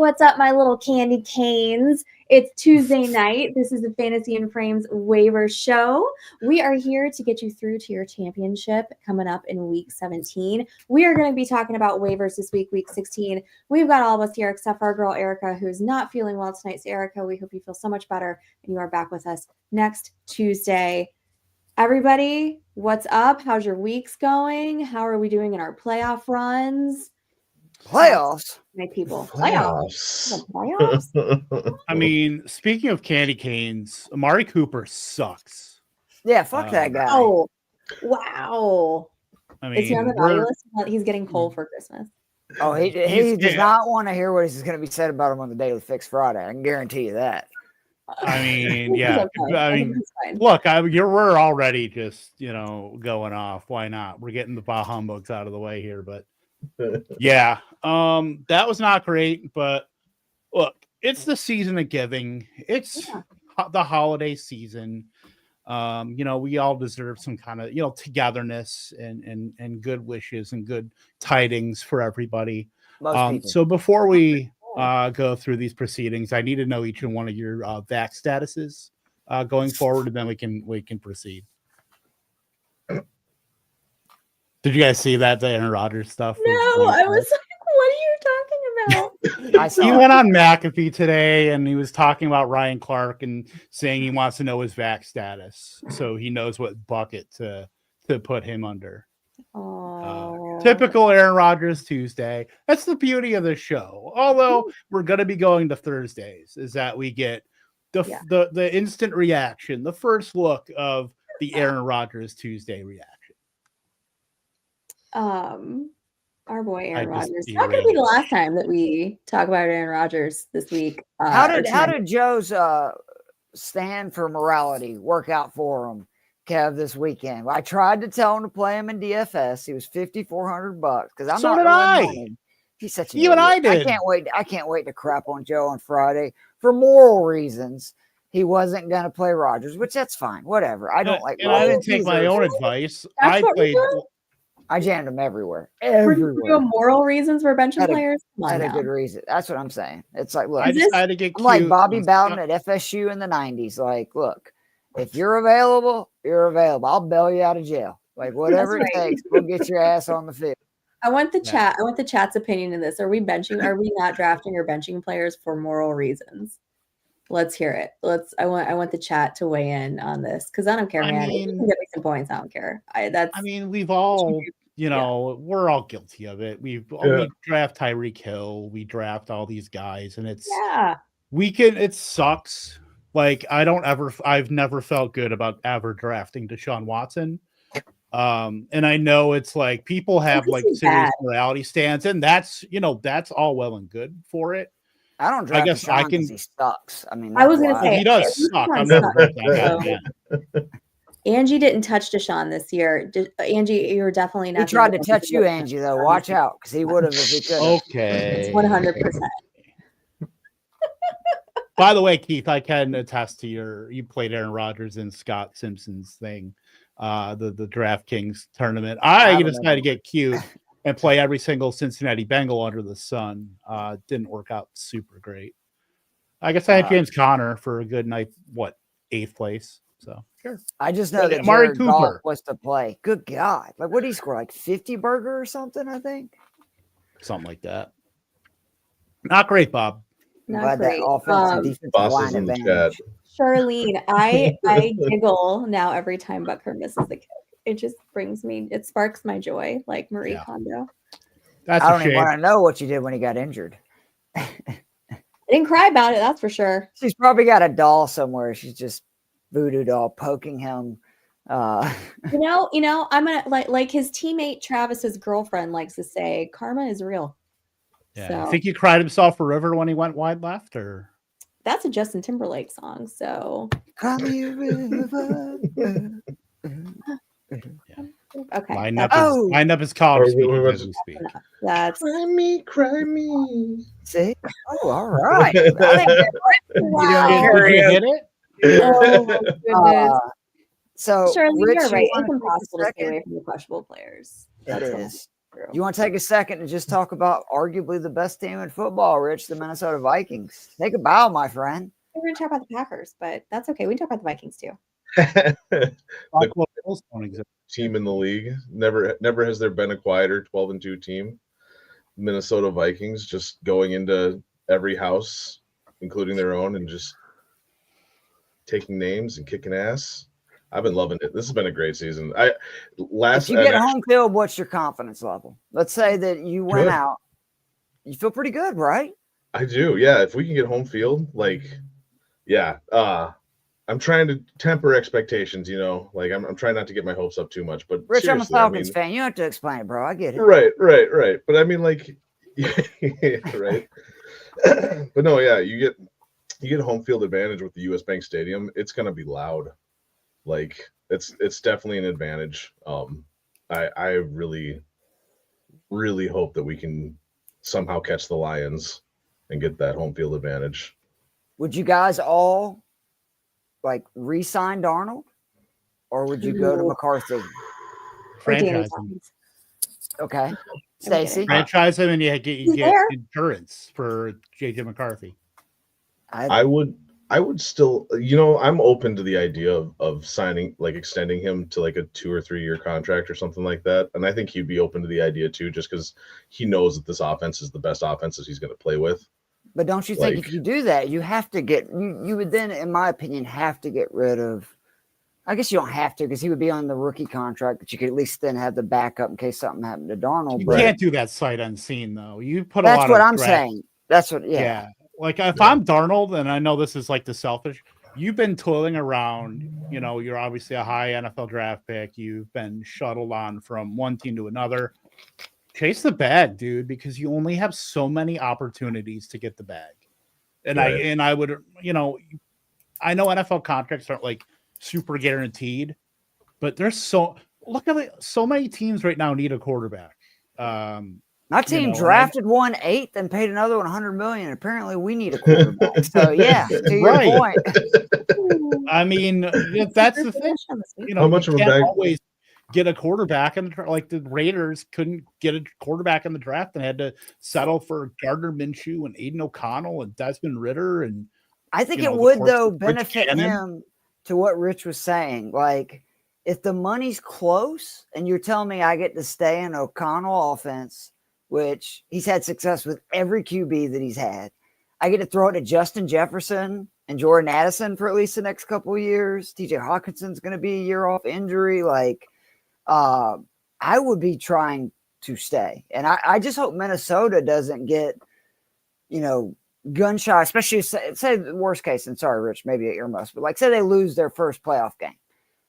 What's up, my little candy canes? It's Tuesday night. This is the Fantasy and Frames Waiver Show. We are here to get you through to your championship coming up in Week 17. We are going to be talking about waivers this week, Week 16. We've got all of us here except for our girl, Erica, who's not feeling well tonight. So, Erica, we hope you feel so much better and you are back with us next Tuesday. Everybody, what's up? How's your weeks going? How are we doing in our playoff runs? Playoffs? My people. Playoffs. Playoffs? I mean, speaking of candy canes, Amari Cooper sucks. Yeah, fuck that guy. Oh, wow. I mean, is he on the naughty list? He's getting coal for Christmas. Oh, he does not want to hear what is going to be said about him on the Daily Fix Friday. I can guarantee you that. I mean, yeah. Okay. I mean, look, we're already just, going off. Why not? We're getting the bah humbugs out of the way here, but yeah, that was not great. But look, it's the season of giving. It's the holiday season. We all deserve some kind of, togetherness and good wishes and good tidings for everybody. So before we go through these proceedings, I need to know each and one of your VAC statuses going forward, and then we can proceed. Did you guys see the Aaron Rodgers stuff? No, I was like, what are you talking about? He went on McAfee today, and he was talking about Ryan Clark and saying he wants to know his VAC status, so he knows what bucket to put him under. Typical Aaron Rodgers Tuesday. That's the beauty of the show. Although we're going to be going to Thursdays, is that we get the instant reaction, the first look of the Aaron Rodgers Tuesday reaction. Our boy Aaron Rodgers. It's not going to be the last time that we talk about Aaron Rodgers this week. How did Joe's stand for morality work out for him, Kev, this weekend? I tried to tell him to play him in DFS. He was $5,400 because I'm so not did I. Money. He's such an idiot. And I did. I can't wait to crap on Joe on Friday for moral reasons. He wasn't going to play Rodgers, which that's fine. Whatever. I don't like. And I didn't take my own advice. I jammed him everywhere. For moral reasons for benching players? Had a good reason. That's what I'm saying. It's like, look, I decided to get I'm like Bobby Bowden at FSU in the 90s. Like, look, if you're available, you're available. I'll bail you out of jail. Like, whatever it takes, we'll get your ass on the field. I want the chat. I want the chat's opinion in this. Are we not drafting or benching players for moral reasons? Let's hear it. I want the chat to weigh in on this because I don't care, man. You can get me some points. I don't care. We've all, we're all guilty of it. We draft Tyreek Hill. We draft all these guys, and it sucks. Like I've never felt good about ever drafting Deshaun Watson. And I know it's like people have like serious morality stands, and that's all well and good for it. I don't draft. I guess I can. He sucks. I mean, I was going to say he does suck. I'm never that. Angie didn't touch Deshaun this year. Angie, you were definitely not. He tried to touch you, Angie, though. Watch out, because he would have if he could. Okay, it's 100%. By the way, Keith, I can attest to you played Aaron Rodgers in Scott Simpson's thing, the DraftKings tournament. I decided to get cute and play every single Cincinnati Bengal under the sun. Didn't work out super great. I guess I had James Conner for a good night. 8th place? So sure. I just know that Jared Goff was to play. Good God. Like, what did he score? Like 50 burger or something, I think? Something like that. Not great, Bob. Not great. That offensive defensive line advantage. Charlene, I giggle now every time Butker misses the kick. It just it sparks my joy, like Marie Kondo. I don't even want to know what you did when he got injured. I didn't cry about it, that's for sure. She's probably got a doll somewhere. She's just voodoo doll poking him. I'm gonna like his teammate Travis's girlfriend likes to say, karma is real. Yeah. So, I think he cried himself a river when he went wide left, or that's a Justin Timberlake song. So cry me a river. Okay. Line up his college as we speak. That's cry me. See? Oh, all right. Wow. Did you hit it? Oh my goodness. So Charlie, Rich, you're right. It's impossible to stay away from the questionable players. It is. You want to take a second to just talk about arguably the best team in football, Rich, the Minnesota Vikings? Take a bow, my friend. We're going to talk about the Packers, but that's okay. We can talk about the Vikings too. The Buffalo Bills don't exist. team in the league. Never has there been a quieter 12-2 team. Minnesota Vikings just going into every house, including their own, and just taking names and kicking ass. I've been loving it. This has been a great season. If you get home field, what's your confidence level? Let's say that you went out. You feel pretty good, right? I do. Yeah. If we can get home field, I'm trying to temper expectations, I'm trying not to get my hopes up too much. But Rich, I'm a Falcons fan. You don't have to explain it, bro. I get it. Right. But I mean, right. But no, yeah, you get home field advantage with the US Bank Stadium. It's gonna be loud. It's definitely an advantage. I really, really hope that we can somehow catch the Lions and get that home field advantage. Would you guys all re-sign Darnold, or would you go to McCarthy? Franchise him. Okay, Stacy. Franchise him, and you get insurance for JJ McCarthy. I would still, I'm open to the idea of signing, extending him to a 2 or 3 year contract or something like that. And I think he'd be open to the idea too, just because he knows that this offense is the best offense that he's going to play with. But don't you think if you do that, you have to you would then, in my opinion, have to get rid of, I guess you don't have to, because he would be on the rookie contract, but you could at least then have the backup in case something happened to Darnold. You can't do that sight unseen, though. You put That's what I'm saying. That's what, yeah. If I'm Darnold, and I know this is the selfish, you've been toiling around, you're obviously a high NFL draft pick. You've been shuttled on from one team to another. Chase the bag, dude, because you only have so many opportunities to get the bag. And I would, I know NFL contracts aren't super guaranteed, but there's so many teams right now need a quarterback. My team drafted 1/8 and paid another $100 million. Apparently, we need a quarterback. So yeah, to your point. I mean, that's the thing. How much you of a can't bag? always get a quarterback in the the Raiders couldn't get a quarterback in the draft and had to settle for Gardner Minshew and Aiden O'Connell and Desmond Ritter. And I think it would though benefit him to what Rich was saying. If the money's close and you're telling me I get to stay in O'Connell offense, which he's had success with every QB that he's had. I get to throw it to Justin Jefferson and Jordan Addison for at least the next couple of years. TJ Hawkinson's going to be a year off injury. I would be trying to stay. And I just hope Minnesota doesn't get, gun shy, especially say the worst case, and sorry, Rich, maybe an earmuffs, but say they lose their first playoff game.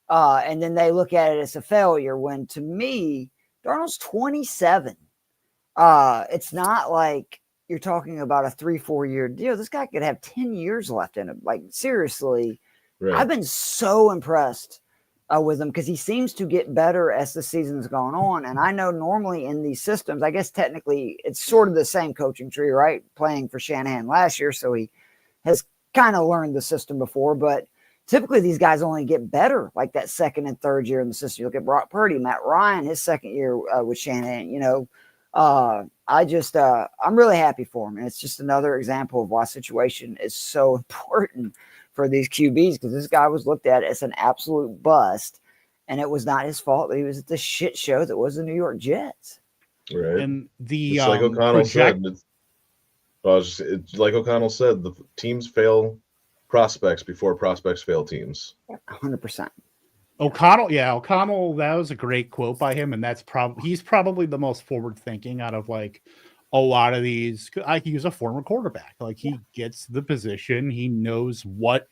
And then they look at it as a failure when, to me, Darnold's 27. It's not like you're talking about a 3-4 year deal. This guy could have 10 years left in him. Seriously, right. I've been so impressed with him because he seems to get better as the season's gone on. And I know normally in these systems, I guess technically it's sort of the same coaching tree, right? Playing for Shanahan last year. So he has kind of learned the system before, but typically threally, these guys only get better that second and third year in the system. You look at Brock Purdy, Matt Ryan, his second year with Shanahan, I'm really happy for him. And it's just another example of why situation is so important for these QBs, because this guy was looked at as an absolute bust, and it was not his fault that he was at the shit show that was the New York Jets. Right. And the like O'Connell said, like O'Connell said, the teams fail prospects before prospects fail teams. 100%. O'Connell, that was a great quote by him, and he's probably the most forward thinking out of a lot of these. He was a former quarterback. He gets the position, he knows what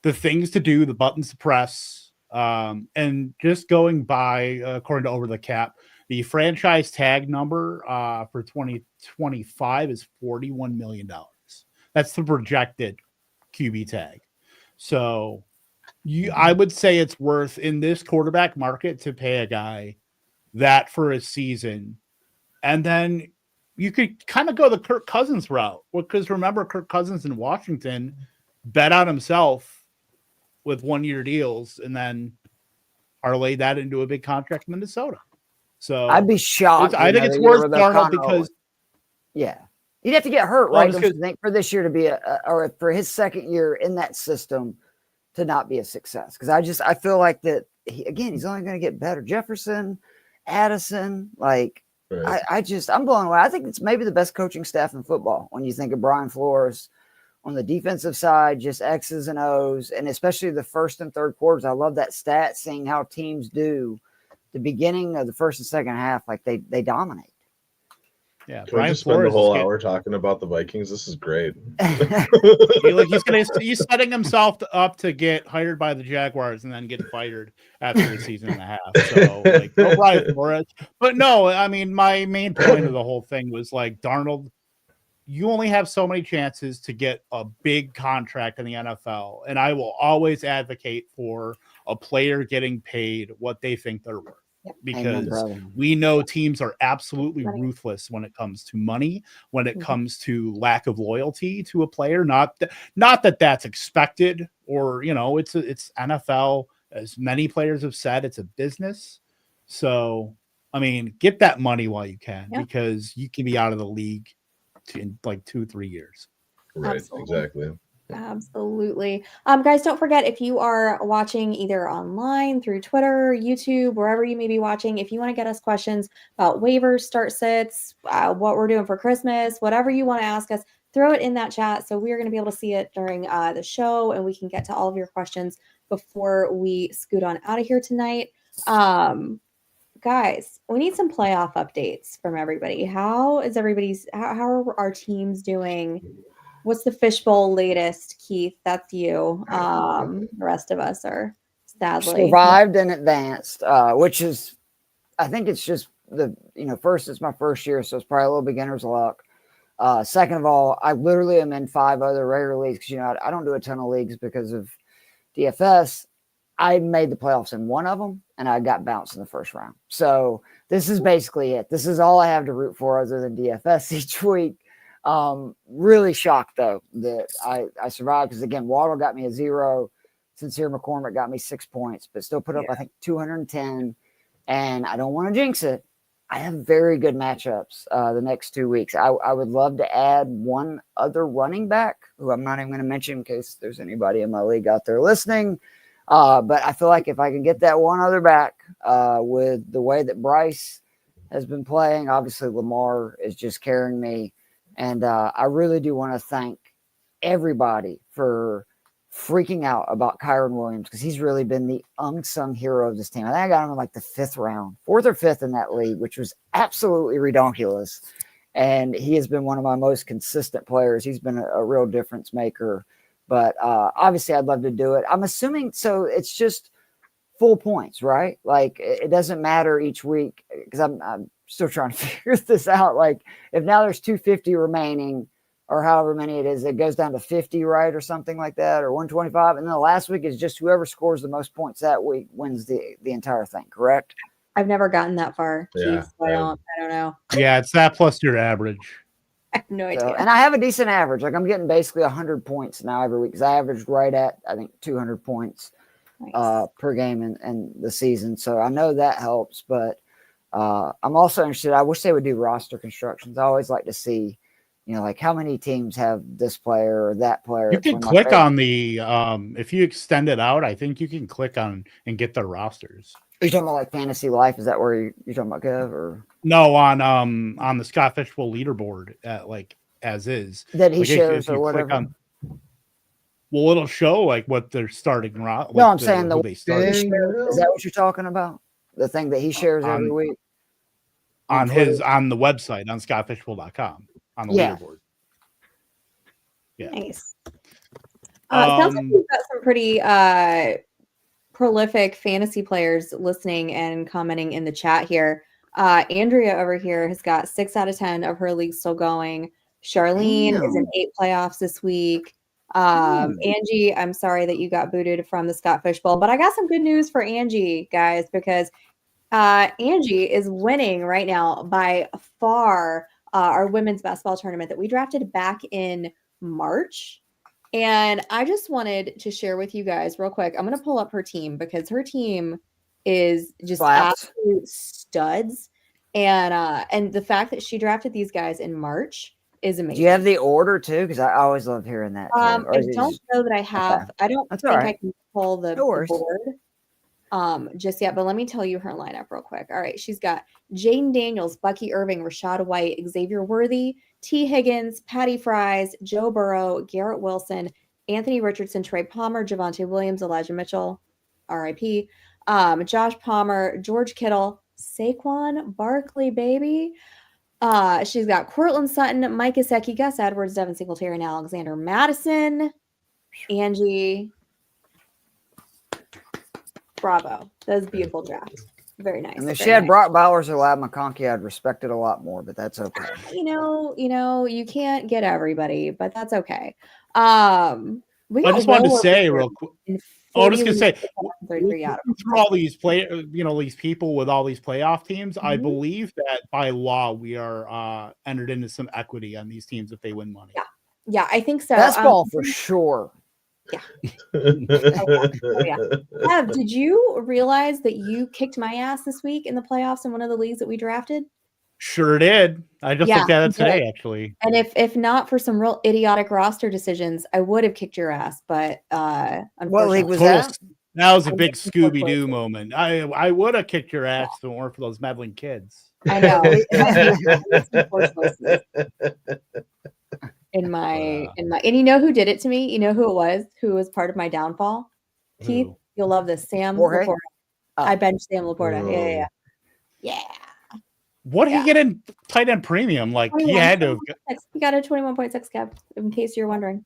the things to do, the buttons to press, and just going by according to Over the Cap, the franchise tag number for 2025 is $41 million. That's the projected QB tag. So I would say it's worth in this quarterback market to pay a guy that for a season. And then you could kind of go the Kirk Cousins route, because remember, Kirk Cousins in Washington bet on himself with 1 year deals and then parlayed that into a big contract in Minnesota. So I'd be shocked. I think it's worth Darnold because he'd have to get hurt, right? Don't you think, for this year to be or for his second year in that system to not be a success? Because I feel like that he's only going to get better. Jefferson, Addison, like Right. I'm blown away. I think it's maybe the best coaching staff in football when you think of Brian Flores on the defensive side, just X's and O's, and especially the first and third quarters. I love that stat, seeing how teams do the beginning of the first and second half, like they dominate. Yeah, Can we just spend the whole hour talking about the Vikings? This is great. He's setting himself up to get hired by the Jaguars and then get fired after a season and a half. So, like, no Brian Flores. But no, I mean, my main point of the whole thing was like, Darnold, you only have so many chances to get a big contract in the NFL, and I will always advocate for a player getting paid what they think they're worth. Because we know teams are absolutely ruthless when it comes to money, when it comes to lack of loyalty to a player. Not that that's expected, or it's NFL. As many players have said, it's a business. So, I mean, get that money while you can, because you can be out of the league in like 2-3 years. Right, Absolutely. exactly. Absolutely. Guys, don't forget, if you are watching either online through Twitter, YouTube, wherever you may be watching, if you want to get us questions about waivers, start sits, what we're doing for Christmas, whatever you want to ask us, throw it in that chat. So we are going to be able to see it during the show, and we can get to all of your questions before we scoot on out of here tonight. Guys, we need some playoff updates from everybody. How are our teams doing? What's the fishbowl latest, Keith? That's you. The rest of us are sadly survived and advanced, which is, I think it's just first, it's my first year, so it's probably a little beginner's luck. Second of all, I literally am in 5 other regular leagues because I don't do a ton of leagues because of DFS. I made the playoffs in one of them, and I got bounced in the first round. So this is basically it. This is all I have to root for other than DFS each week. Really shocked though that I survived, because again, Waddle got me a 0. Sincere McCormick got me 6 points, but still put up I think 210. And I don't want to jinx it. I have very good matchups the next 2 weeks. I would love to add one other running back who I'm not even going to mention in case there's anybody in my league out there listening. But I feel like if I can get that one other back with the way that Bryce has been playing, obviously Lamar is just carrying me. And I really do want to thank everybody for freaking out about Kyron Williams, because he's really been the unsung hero of this team. I think I got him in like the 5th round, 4th or 5th in that league, which was absolutely ridiculous. And he has been one of my most consistent players. He's been a real difference maker. But obviously, I'd love to do it. I'm assuming so. It's just full points, right? Like it doesn't matter each week, because I'm still trying to figure this out. Like if now there's 250 remaining, or however many it is, it goes down to 50, right? Or something like that, or 125. And then the last week is just whoever scores the most points that week wins the entire thing, correct? I've never gotten that far. Yeah, Keith, so I don't know. Yeah, it's that plus your average. I have no idea. And I have a decent average. Like I'm getting basically 100 points now every week, because I averaged right at, I think, 200 points per game in the season. So I know that helps, but I'm also interested. I wish they would do roster constructions. I always like to see, like how many teams have this player or that player. You can click on the, if you extend it out, I think you can click on and get the rosters. Are you talking about like Fantasy Life? Is that where you're talking about, Kev? Or no, on the Scott Fishbowl leaderboard, like as is that he like shares if or whatever. Well, it'll show like what they're starting. No, I'm saying they started. Is that what you're talking about? The thing that he shares every week on the website on scottfishbowl.com on the leaderboard. Yeah, nice. Sounds like we've got some pretty prolific fantasy players listening and commenting in the chat here. Andrea over here has got 6 out of 10 of her leagues still going. Charlene is in 8 playoffs this week. Angie, I'm sorry that you got booted from the Scott Fishbowl, but I got some good news for Angie, guys, because Angie is winning right now by far our women's basketball tournament that we drafted back in March. And I just wanted to share with you guys real quick. I'm going to pull up her team, because her team is just absolute studs. And the fact that she drafted these guys in March is amazing. Do you have the order too? Because I always love hearing that. Too. I don't know that I have. Okay. I don't think I can pull the board just yet, but let me tell you her lineup real quick. All right, she's got Jaden Daniels, Bucky Irving, Rashad White, Xavier Worthy, T. Higgins, Patty Fries, Joe Burrow, Garrett Wilson, Anthony Richardson, Trey Palmer, Javonte Williams, Elijah Mitchell, RIP, Josh Palmer, George Kittle, Saquon Barkley, baby. She's got Cortland Sutton, Mike Gesicki, Gus Edwards, Devin Singletary, and Alexander Madison. Angie, bravo. That was a beautiful draft. Very nice. And if she had Brock Bowers or Lab McConkey, I'd respect it a lot more, but that's okay. You can't get everybody, but that's okay. I just wanted to say real quick. I was just gonna say, through all these these people with all these playoff teams, I believe that by law we are entered into some equity on these teams if they win money. Yeah, I think so. Best ball for sure. Yeah. Ev, did you realize that you kicked my ass this week in the playoffs in one of the leagues that we drafted? Sure did. I just looked at it today, actually. And if not for some real idiotic roster decisions, I would have kicked your ass. But what league was that? That was a big Scooby-Doo moment. I would have kicked your ass if it weren't for those meddling kids. I know. And you know who did it to me? You know who it was? Who was part of my downfall? Who? Keith, you'll love this. Sam Laporta. I benched Sam Laporta. Yeah. What did he get in tight end premium? Like he had to. He got a 21.6 cap. In case you're wondering.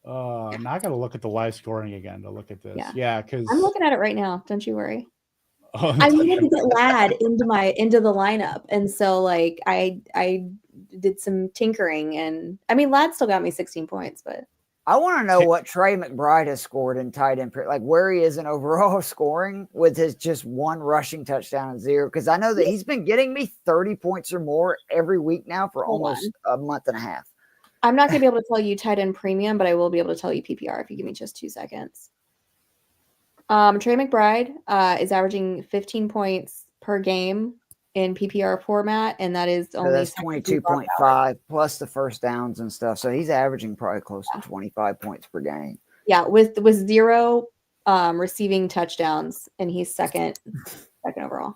Now I got to look at the live scoring again to look at this. Yeah, because I'm looking at it right now. Don't you worry. I needed to get Lad into the lineup, and so like I did some tinkering, and I mean Lad still got me 16 points, but I want to know what Trey McBride has scored in tight end, like where he is in overall scoring with his just one rushing touchdown and 0. Because I know that he's been getting me 30 points or more every week now for almost a month and a half. I'm not going to be able to tell you tight end premium, but I will be able to tell you PPR if you give me just 2 seconds. Trey McBride is averaging 15 points per game in PPR format, and that is only that's 22.5 plus the first downs and stuff. So he's averaging probably close to 25 points per game. Yeah, with 0 receiving touchdowns, and he's second overall.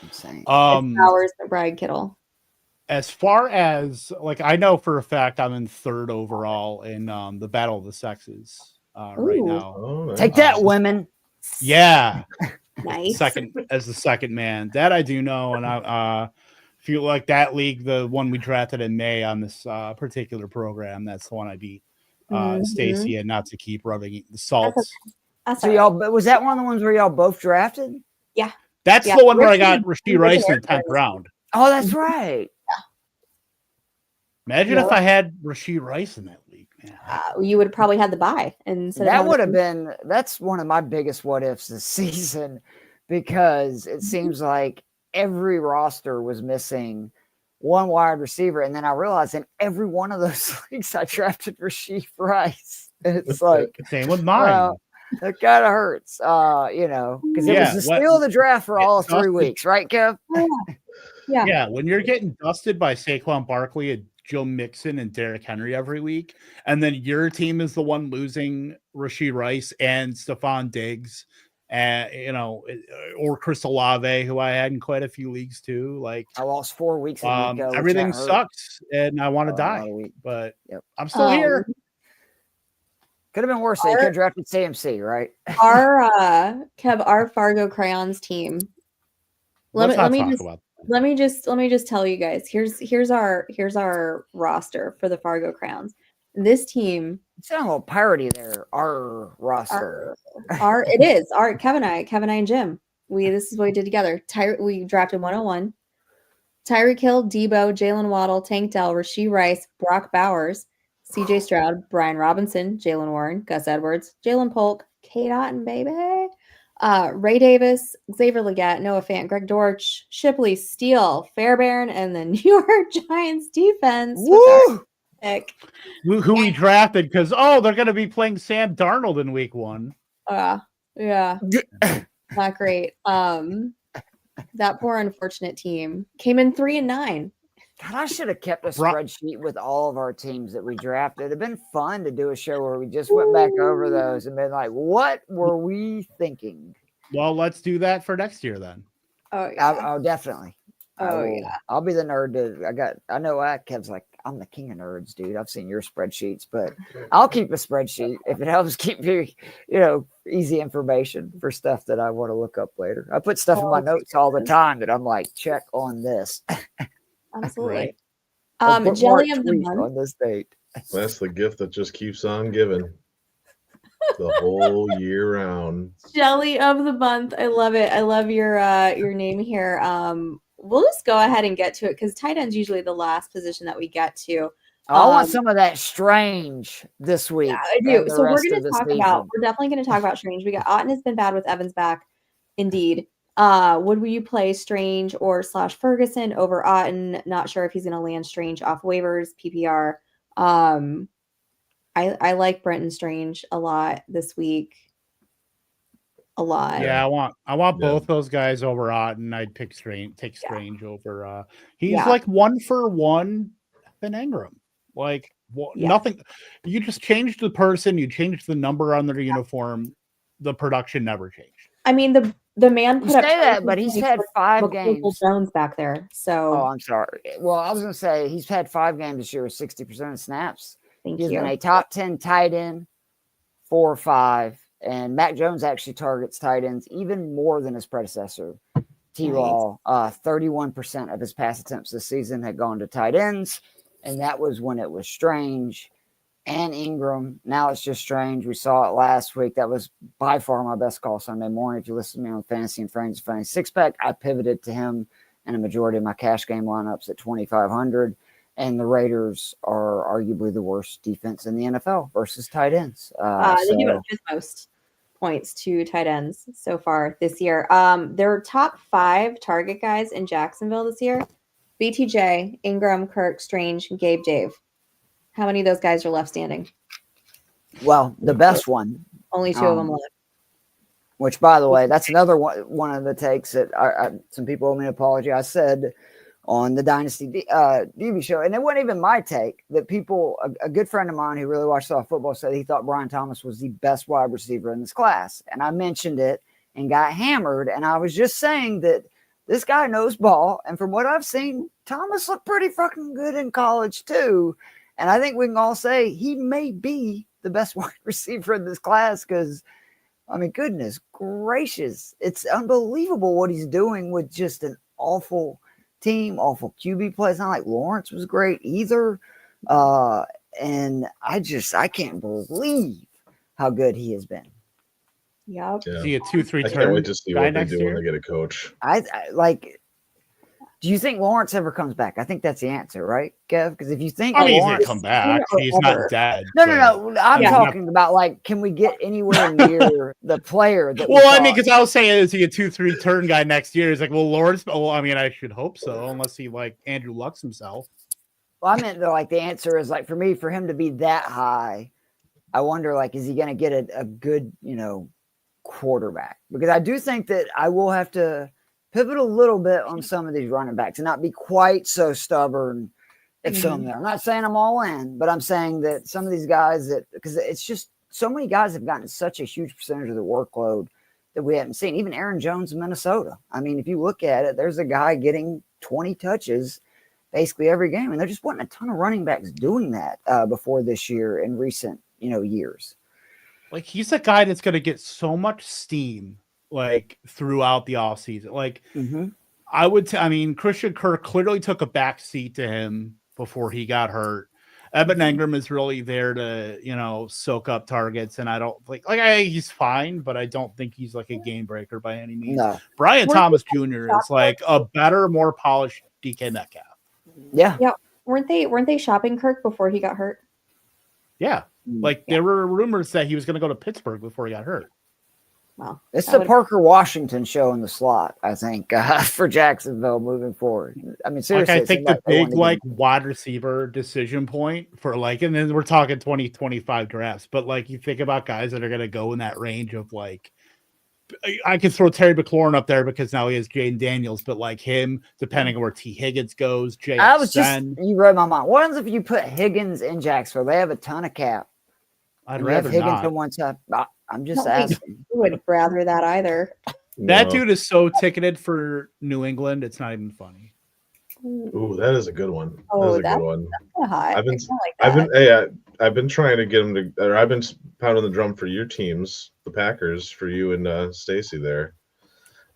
Insane. Bowers, McBride, Kittle. As far as like, I know for a fact I'm in 3rd overall in the Battle of the Sexes right now. Oh, nice. Take that, women. Yeah. Nice. As the second man. That I do know. And I feel like that league, the one we drafted in May on this particular program, that's the one I beat Stacy, and not to keep rubbing the salts. So y'all, was that one of the ones where y'all both drafted? Yeah. That's the one where I got Rasheed Rice in the 10th round. Oh, that's right. Imagine if I had Rasheed Rice in that league, man. You would have probably had the bye. And so that would have been, that's one of my biggest what ifs this season, because it seems like every roster was missing one wide receiver. And then I realized in every one of those leagues, I drafted Rasheed Rice. It's like, same with mine. Well, it kind of hurts, because it was the steal of the draft for all 3 weeks, right, Kev? Yeah. When you're getting dusted by Saquon Barkley and Joe Mixon and Derrick Henry every week, and then your team is the one losing Rasheed Rice and Stephon Diggs, or Chris Olave, who I had in quite a few leagues too. Like I lost 4 weeks ago. Everything sucks, and I want to die, but I'm still here. Could have been worse. They could have drafted CMC, right? Our Fargo Crayons team. Let me just tell you guys. Here's our roster for the Fargo Crowns. This team. You sound a little piratey there. Our roster. It is. Our Kevin and I and Jim. This is what we did together. We drafted 101. Tyreek Hill, Debo, Jalen Waddle, Tank Dell, Rasheed Rice, Brock Bowers, CJ Stroud, Brian Robinson, Jalen Warren, Gus Edwards, Jalen Polk, Kate Otten, baby. Ray Davis, Xavier Legette, Noah Fant, Greg Dortch, Shipley, Steele, Fairbairn, and the New York Giants defense. Woo! Who we drafted because they're going to be playing Sam Darnold in week 1. Yeah, not great. That poor unfortunate team came in 3-9. God, I should have kept a Bro- spreadsheet with all of our teams that we drafted. It'd have been fun to do a show where we just went back over those and been like, what were we thinking? Well, let's do that for next year then. Oh yeah. Oh, definitely. Yeah. I'll be the nerd. I know Kev's like, I'm the king of nerds, dude. I've seen your spreadsheets, but I'll keep a spreadsheet if it helps keep me, easy information for stuff that I want to look up later. I put stuff in my notes all the time that I'm like, check on this. Absolutely. Right. Jelly of the month on this date. That's the gift that just keeps on giving the whole year round. Jelly of the month. I love it. I love your name here. We'll just go ahead and get to it because tight end's usually the last position that we get to. I want some of that Strange this week. Yeah, I do. So we're definitely going to talk about Strange. We got Otten has been bad with Evans back. Indeed. Would you play Strange or / Ferguson over Otten? Not sure if he's going to land Strange off waivers, PPR. I like Brenton Strange a lot this week. A lot. Yeah, I want both those guys over Otten. I'd take Strange over. He's like 1-for-1 than Ingram. Like nothing. You just changed the person. You changed the number on their uniform. The production never changed. I mean the man put up that, but he's had 5 games. Jones back there. So I'm sorry. Well, I was going to say he's had 5 games this year with 60% of snaps. Thank He's you. been a top 10 tight end, 4 or 5. And Mac Jones actually targets tight ends even more than his predecessor, T-Law. 31% of his pass attempts this season had gone to tight ends, and that was when it was Strange and Ingram. Now it's just Strange. We saw it last week. That was by far my best call Sunday morning. If you listen to me on Fantasy and Frames Funny Six-Pack, I pivoted to him in a majority of my cash game lineups at 2,500. And the Raiders are arguably the worst defense in the NFL versus tight ends. They do it fifth most points to tight ends so far this year. Their top 5 target guys in Jacksonville this year: BTJ, Ingram, Kirk, Strange, Gabe, Dave. How many of those guys are left standing? Well, the best one. Only 2 of them left. Which, by the way, that's another one of the takes that some people owe me an apology. I said on the Dynasty DB show, and it wasn't even my take, that a good friend of mine who really watched off football said he thought Brian Thomas was the best wide receiver in this class. And I mentioned it and got hammered. And I was just saying that this guy knows ball. And from what I've seen, Thomas looked pretty fucking good in college too. And I think we can all say he may be the best wide receiver in this class because, I mean, goodness gracious, it's unbelievable what he's doing with just an awful team, awful QB play. It's not like Lawrence was great either. And I can't believe how good he has been. Yep. Yeah. See a 2-3 I can't wait to see what they do when they get a coach. I like. Do you think Lawrence ever comes back? I think that's the answer, right, Kev? Because if you think he's Lawrence gonna come back, he's not dead. No. I'm talking about like, can we get anywhere near the player that? Well, I mean, because I was saying, is he a 2-3 turn guy next year? He's like, well, Lawrence. Well, I mean, I should hope so, unless he like Andrew Luck's himself. Well, I meant like the answer is like for him to be that high. I wonder, like, is he going to get a good, quarterback? Because I do think that I will have to pivot a little bit on some of these running backs and not be quite so stubborn if some there. I'm not saying I'm all in, but I'm saying that some of these guys because it's just so many guys have gotten such a huge percentage of the workload that we haven't seen. Even Aaron Jones in Minnesota. I mean, if you look at it, there's a guy getting 20 touches basically every game. And there just wasn't a ton of running backs doing that before this year in recent, years. Like, he's a guy that's going to get so much steam like throughout the offseason. Like, I mean, Christian Kirk clearly took a back seat to him before he got hurt. Evan Ingram is really there to, soak up targets. And I don't he's fine, but I don't think he's like a game breaker by any means. No. Brian Thomas Jr. is like a better, more polished DK Metcalf. Yeah. Yeah. Weren't they shopping Kirk before he got hurt? Yeah. Like there were rumors that he was going to go to Pittsburgh before he got hurt. Wow. It's the Parker Washington show in the slot, I think, for Jacksonville moving forward. I mean, seriously. I think the big wide receiver decision point for and then we're talking 2025 drafts, but you think about guys that are going to go in that range of I could throw Terry McLaurin up there because now he has Jaden Daniels, but like him, depending on where T. Higgins goes, you read my mind. What happens if you put Higgins in Jacksonville? They have a ton of cap. I'd You have rather Higgins not. on one side. I'm just I don't think asking. I would rather that either. That No. dude is so ticketed for New England. It's not even funny. Ooh, that is a good one. Oh, that is a good one. Kinda hot. I've been- I kinda like that. I've been trying to get him to, or I've been pounding the drum for your teams, the Packers, for you and Stacy there.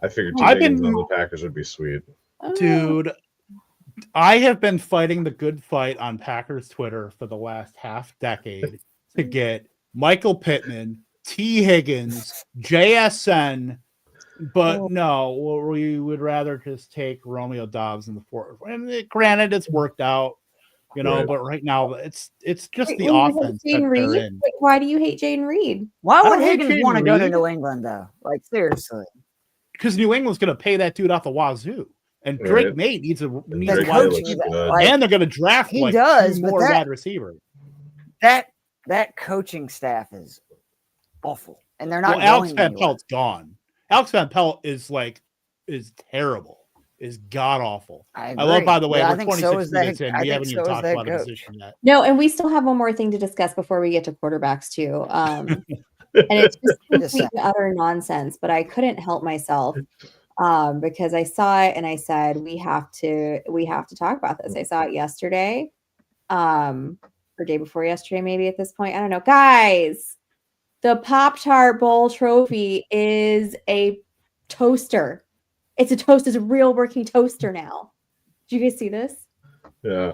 I figured T. I've Higgins been- on the Packers would be sweet. Oh. Dude, I have been fighting the good fight on Packers Twitter for the last half decade to get Michael Pittman, T. Higgins, JSN, but no, we would rather just take Romeo Dobbs in the fourth. And granted, it's worked out, Right. but right now it's just Wait, the you hate offense that Jaden they're Reed? in. Wait, why do you hate Jaden Reed? Why I would don't hate Higgins Jaden want to go to Reed. New England though? Like seriously. Because New England's going to pay that dude off the wazoo, and Drake Right. May needs a Drake wide May coaching looks receiver, good. like, and they're going to draft he like does, two but more that- wide receivers. That coaching staff is awful, and they're not. Well, Alex going Van anywhere. Pelt's gone. Alex Van Pelt is terrible, is god awful. I I love, agree. by the way, Yeah, I we're think 26 so is that- minutes in. I We think haven't even so is talked that about a coach. position yet. No, and we still have one more thing to discuss before we get to quarterbacks too. And it's just complete and utter nonsense, but I couldn't help myself because I saw it and I said we have to talk about this. I saw it yesterday, or day before yesterday, maybe at this point. I don't know, guys. The Pop-Tart Bowl trophy is a toaster. It's a toast. It's a real working toaster now. Did you guys see this? Yeah.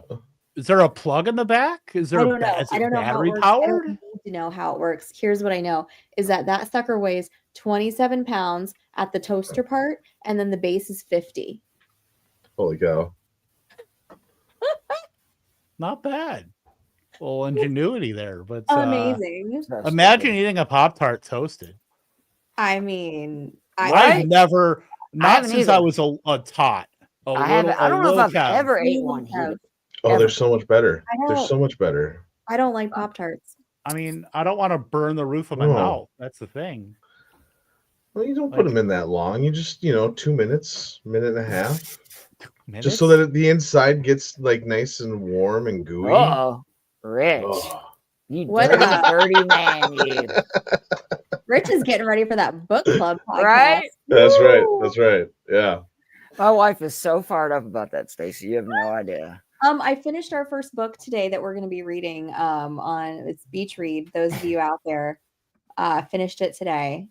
Is there a plug in the back? Is there? I don't know. Is it I don't know how it battery works. I don't powered? need to know how it works. Here's what I know is that sucker weighs 27 pounds at the toaster part, and then the base is 50. Holy cow. Not bad. Well, ingenuity there, but Amazing. imagine eating a Pop-Tart toasted. I mean, I've never, not haven't since either. I was a tot. I don't know if I've ever ate Really one. have. Here. Oh, they're so much better. I They're don't- so much better. I don't like Pop-Tarts. I mean, I don't want to burn the roof of my No. mouth. That's the thing. Well, you don't Like- put them in that long. You just, 2 minutes, minute and a half, Minutes? just so that the inside gets like nice and warm and gooey. Oh, Rich, Oh. you What dirty, the- dirty man, you. Rich is getting ready for that book club podcast. Right? That's right. Woo! That's right. Yeah. My wife is so fired up about that, Stacy. You have no idea. I finished our first book today that we're going to be reading on it's Beach Read. Those of you out there finished it today.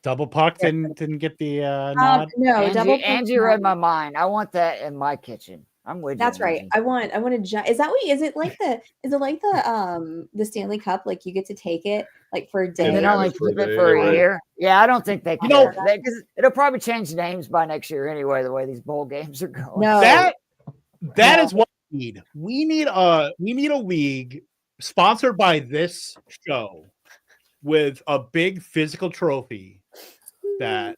Double Puck didn't get the nod. No, Angie read my mind. I want that in my kitchen. I'm with you. That's right. Angie. I want to. Is that what? Is it like the Stanley Cup? Like you get to take it like for a day. And then Yeah, only just for a keep it day, for a right. year. Yeah, I don't think they You care. know- Because it'll probably change names by next year anyway. The way these bowl games are going. No. That No. is what we need. We need a league sponsored by this show with a big physical trophy that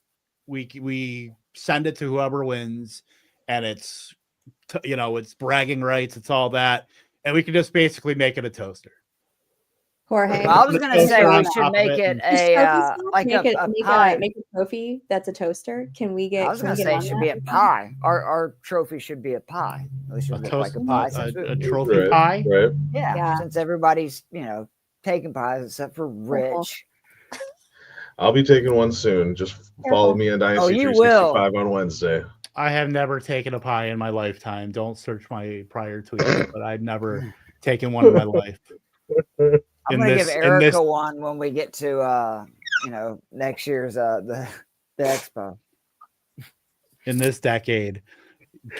we send it to whoever wins, and it's it's bragging rights, it's all that, and we can just basically make it a toaster. Jorge. Well, I was gonna say we Top should of make it it and- a like make a pie. make a trophy that's a toaster. Can we get? I was can gonna we get say on it should that? be a pie. Our trophy should be a pie. At least it A would look toast, like a pie. a since we- trophy Right. pie. Right. yeah, Yeah. since everybody's taking pies except for Rich. I'll be taking one soon. Just follow me on Dynasty you 365 on Wednesday. I have never taken a pie in my lifetime. Don't search my prior tweets, but I've never taken one in my life. I'm In gonna this- give in Erica this- one when we get to next year's the expo. In this decade,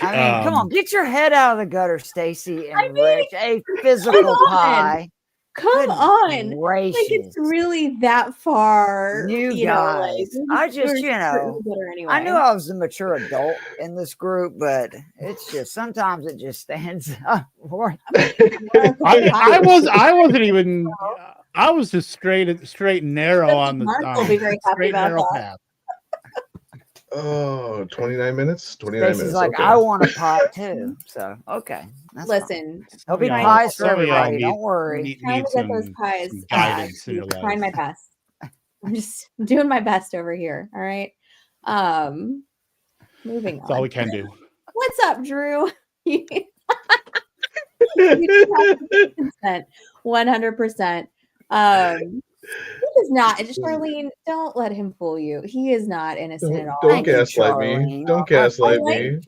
I mean, come on, get your head out of the gutter, Stacy and I mean, Rich. A physical on. pie. Come Goodness on. gracious. Like it's really that far. You know, guys. I just, anyway. I knew I was a mature adult in this group, but it's just sometimes it just stands up for I wasn't even. I was just straight and narrow on the Mark will be very happy straight about narrow that. path. Oh, 29 minutes? 29 Stacy's minutes. like, Okay. I want a pie too. So okay. That's fine. Listen, There'll be Some of y'all- pies for some of y'all everybody. need- Don't worry. need trying to get those some pies. guidance in your Trying my life. best. I'm just doing my best over here. All right. Moving That's all on. we can do. What's up, Drew? You do have to give consent, 100%. He is not. Charlene, don't let him fool you. He is not innocent at all. Don't gaslight me. Don't gaslight me.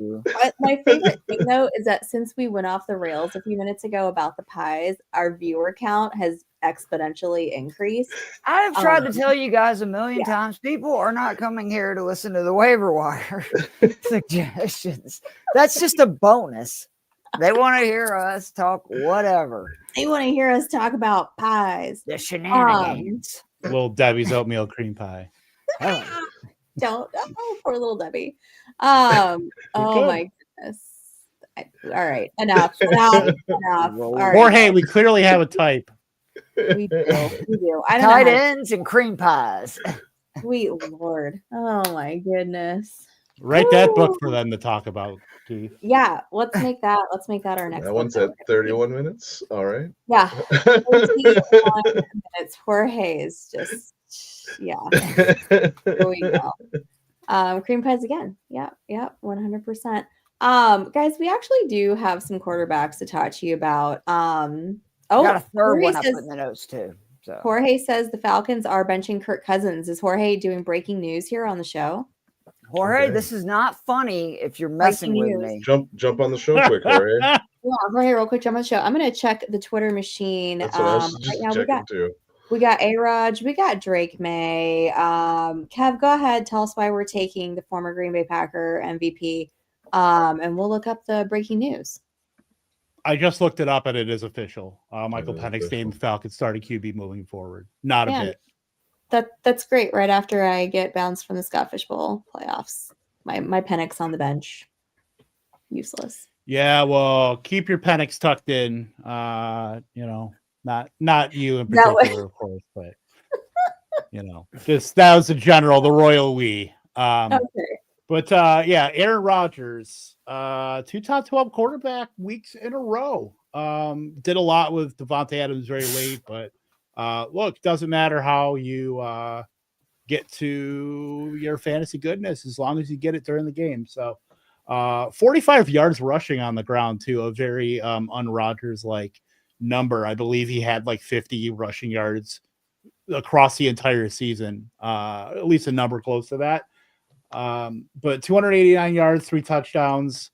My favorite thing, though, is that since we went off the rails a few minutes ago about the pies, our viewer count has exponentially increased. I've tried to tell you guys a million times, people are not coming here to listen to the waiver wire suggestions. That's just a bonus. They want to hear us talk whatever. They want to hear us talk about pies. The shenanigans. Little Debbie's oatmeal cream pie. Don't. Oh, poor little Debbie. Oh my goodness. All right. Enough. All right. Jorge, we clearly have a type. We do. I don't Tight know ends and cream pies. Sweet Lord. Oh my goodness. Write that book for them to talk about, Keith. Yeah, let's make that our next That book. one's at 31 minutes. All right. Yeah. 31 minutes. Jorge is just here we go. Cream pies again. Yeah, 100%. Guys, we actually do have some quarterbacks to talk to you about. Got a third one up in the notes too. So Jorge says the Falcons are benching Kirk Cousins. Is Jorge doing breaking news here on the show? Jorge, this is not funny if you're messing with me. Jump on the show quick, Jorge. Yeah, Jorge, real quick, jump on the show. I'm gonna check the Twitter machine. That's what I was just checking too. We got A-Raj, we got Drake May. Kev, go ahead, tell us why we're taking the former Green Bay Packer MVP. And we'll look up the breaking news. I just looked it up and it is official. Michael Penix named Falcons starting QB moving forward. Not a bit. That's great. Right after I get bounced from the Scott Fish Bowl playoffs, my Penix on the bench, useless. Yeah, well, keep your Penix tucked in. Not you in particular, of course, but just that was the royal we. Okay. But Aaron Rodgers, 2 top 12 quarterback weeks in a row. Did a lot with Devontae Adams very late, but look, doesn't matter how you get to your fantasy goodness as long as you get it during the game. So 45 yards rushing on the ground too, a very un-Rodgers like number. I believe he had like 50 rushing yards across the entire season, at least a number close to that. But 289 yards, 3 touchdowns.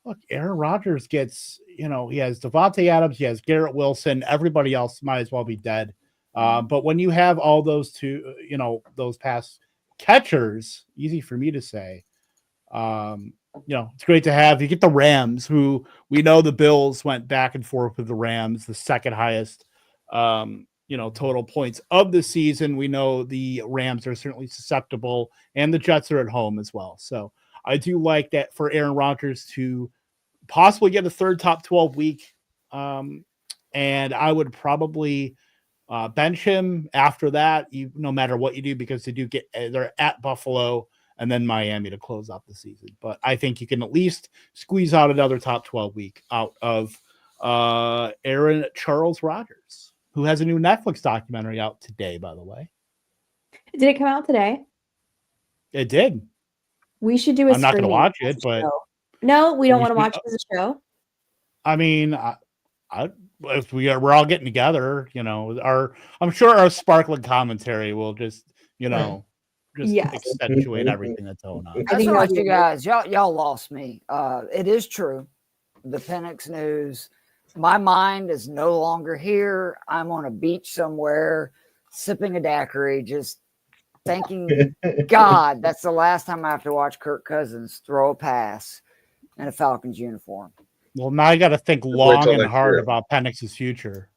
Look, Aaron Rodgers gets, he has Devontae Adams, he has Garrett Wilson, everybody else might as well be dead. But when you have all those two, those pass catchers, easy for me to say, it's great to have. You get the Rams, who we know the Bills went back and forth with the Rams, the second highest, total points of the season. We know the Rams are certainly susceptible, and the Jets are at home as well. So I do like that for Aaron Rodgers to possibly get a third top 12 week. And I would probably bench him after that, no matter what you do, because they're at Buffalo and then Miami to close out the season. But I think you can at least squeeze out another top 12 week out of Aaron Charles Rodgers, who has a new Netflix documentary out today, by the way. Did it come out today? It did. We should do a I'm not going to watch it, but... No, we don't want to watch it as a show. I mean, if we're all getting together, I'm sure our sparkling commentary will just, accentuate everything that's going on. That's what you guys, y'all lost me. It is true. The Penix news. My mind is no longer here. I'm on a beach somewhere, sipping a daiquiri, just thanking God that's the last time I have to watch Kirk Cousins throw a pass in a Falcons uniform. Well, now I got to think long and hard about Penix's future.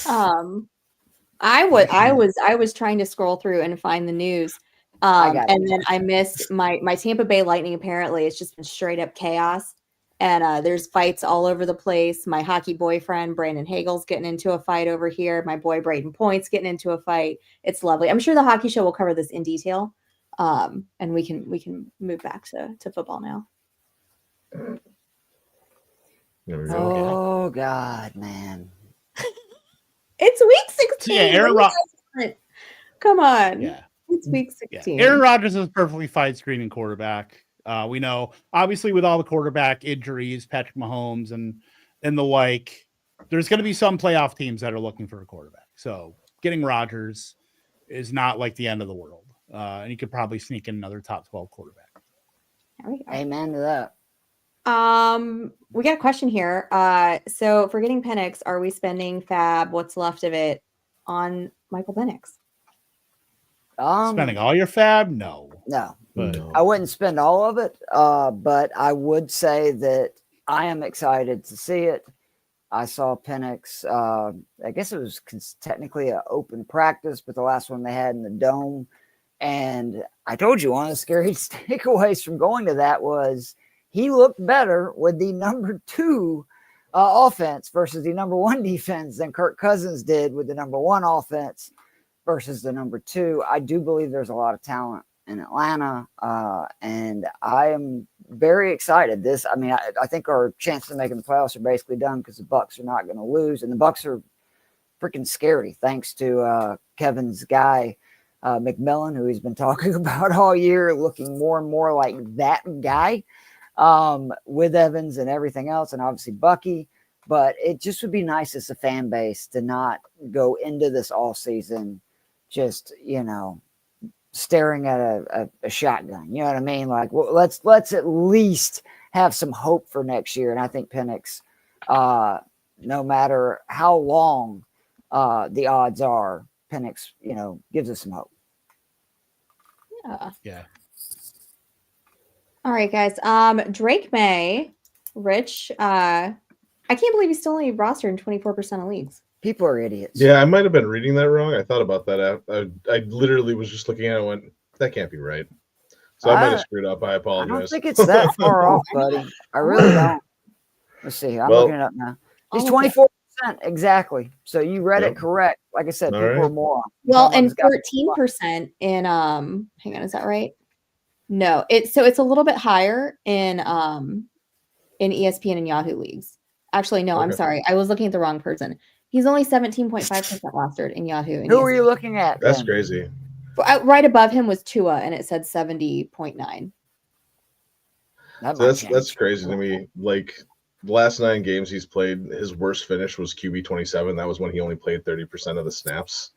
I was trying to scroll through and find the news, and then I missed my Tampa Bay Lightning. Apparently, it's just been straight up chaos. And there's fights all over the place. My hockey boyfriend, Brandon Hagel's getting into a fight over here. My boy, Braden Point's getting into a fight. It's lovely. I'm sure the hockey show will cover this in detail. And we can move back to football now. There we go. Oh, God, man. It's week 16. Yeah, Come on. Yeah. It's week Yeah. 16. Aaron Rodgers is a perfectly fine screening quarterback. We know, obviously, with all the quarterback injuries, Patrick Mahomes and the like, there's going to be some playoff teams that are looking for a quarterback. So getting Rodgers is not like the end of the world. And he could probably sneak in another top 12 quarterback. There we go. Amen to that. We got a question here. So for getting Penix, are we spending fab, what's left of it, on Michael Penix? Spending all your fab? No. But No. I wouldn't spend all of it. But I would say that I am excited to see it. I saw Penix. I guess it was technically an open practice, but the last one they had in the dome. And I told you one of the scariest takeaways from going to that was he looked better with the number 2 offense versus the number 1 defense than Kirk Cousins did with the number 1 offense versus the number 2. I do believe there's a lot of talent in Atlanta, and I am very excited. I think our chances of making the playoffs are basically done because the Bucs are not going to lose, and the Bucs are freaking scary thanks to Kevin's guy McMillan, who he's been talking about all year, looking more and more like that guy with Evans and everything else, and obviously Bucky. But it just would be nice as a fan base to not go into this all season just, staring at a shotgun. You know what I mean? Like, well, let's at least have some hope for next year. And I think Penix, no matter how long the odds are, Penix, gives us some hope. Yeah. All right, guys. Drake May, Rich, I can't believe he's still only rostered in 24% of leagues. People are idiots. Yeah, I might have been reading that wrong. I thought about that. I literally was just looking at it and went, that can't be right. So I might have screwed up. I apologize. I don't think it's that far off, buddy. I really don't. Let's see. I'm looking it up now. He's 24% exactly. So you read it correct. Like I said, people are more. Well, and 14% in hang on, is that right? No, it's a little bit higher in ESPN and Yahoo leagues. Actually, no, I'm sorry. I was looking at the wrong person. He's only 17.5% rostered in Yahoo. Who are you looking at? That's crazy. Right above him was Tua, and it said 70.9. That's crazy to me. Like, the last 9 games he's played, his worst finish was QB 27. That was when he only played 30% of the snaps.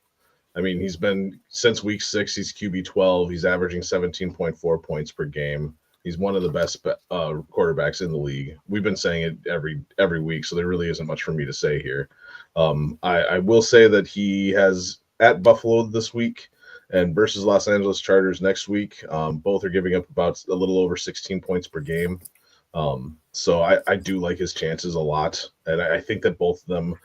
I mean, he's been since week 6. He's QB 12. He's averaging 17.4 points per game. He's one of the best quarterbacks in the league. We've been saying it every week, so there really isn't much for me to say here. I will say that he has at Buffalo this week and versus Los Angeles Chargers next week. Both are giving up about a little over 16 points per game. So I do like his chances a lot. And I think that both of them,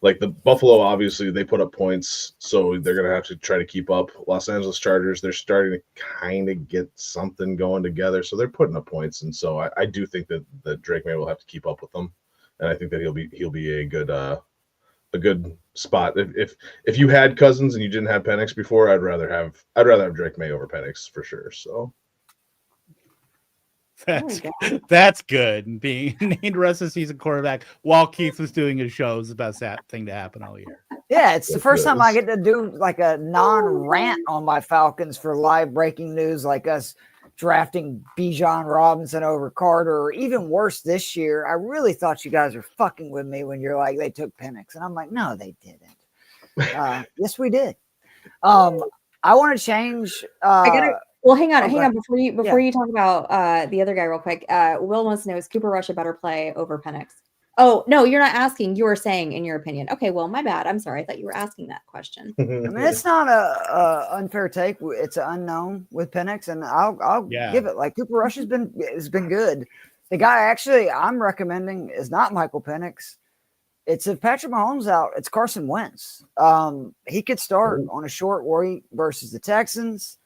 like the Buffalo, obviously they put up points, so they're going to have to try to keep up. Los Angeles Chargers, they're starting to kind of get something going together, so they're putting up points. And so I do think that Drake May will have to keep up with them. And I think that he'll be a good spot. If you had Cousins and you didn't have Penix before, I'd rather have Drake May over Penix for sure. So that's good. Being named rest of the season quarterback while Keith was doing his show is the best thing to happen all year. Yeah, it's the first time I get to do like a non-rant on my Falcons for live breaking news, like us drafting Bijan Robinson over Carter, or even worse this year. I really thought you guys were fucking with me when you're like, they took Penix. And I'm like, no, they didn't. Yes, we did. I want to change. Well, hang on. Before you talk about the other guy real quick, Will wants to know, is Cooper Rush a better play over Penix? Oh, no, you're not asking. You were saying in your opinion. Okay, well, my bad. I'm sorry. I thought you were asking that question. I mean, it's not a unfair take. It's an unknown with Penix, and I'll give it. Like, Cooper Rush has been good. The guy actually I'm recommending is not Michael Penix. It's if Patrick Mahomes out, it's Carson Wentz. He could start on a short week versus the Texans.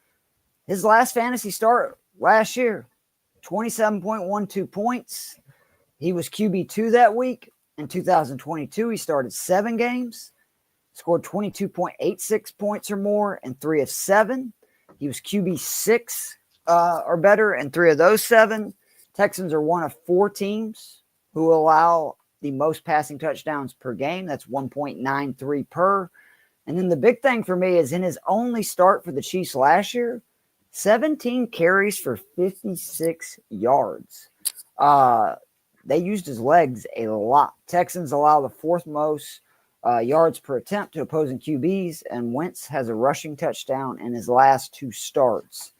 His last fantasy start last year, 27.12 points. He was QB2 that week. In 2022, he started 7 games, scored 22.86 points or more in 3 of 7. He was QB6 or better in 3 of those 7. Texans are one of 4 teams who allow the most passing touchdowns per game. That's 1.93 per. And then the big thing for me is in his only start for the Chiefs last year, 17 carries for 56 yards. They used his legs a lot. Texans allow the fourth most yards per attempt to opposing QBs, and Wentz has a rushing touchdown in his last 2 starts.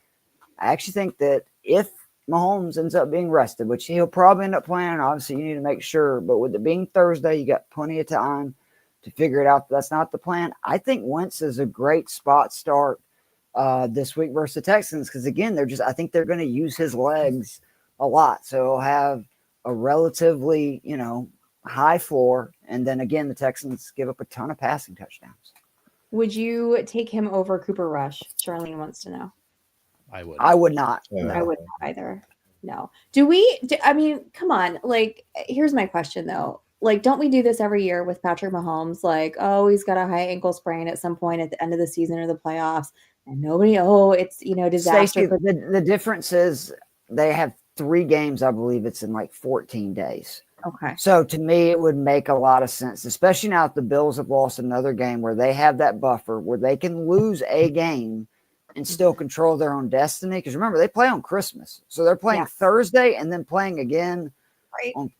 I actually think that if Mahomes ends up being rested, which he'll probably end up playing, obviously you need to make sure, but with it being Thursday, you got plenty of time to figure it out. That's not the plan. I think Wentz is a great spot start this week versus the Texans because, again, I think they're going to use his legs a lot. So he'll have a relatively, high floor. And then, again, the Texans give up a ton of passing touchdowns. Would you take him over Cooper Rush? Charlene wants to know. I would not. I would not either. No. I mean, come on. Like, here's my question, though. Like, don't we do this every year with Patrick Mahomes? Like, oh, he's got a high ankle sprain at some point at the end of the season or the playoffs. And it's, disaster. Stacey, the difference is they have 3 games. I believe it's in like 14 days. Okay. So to me, it would make a lot of sense, especially now that the Bills have lost another game where they have that buffer where they can lose a game and still control their own destiny. Because remember, they play on Christmas. So they're playing Thursday and then playing again on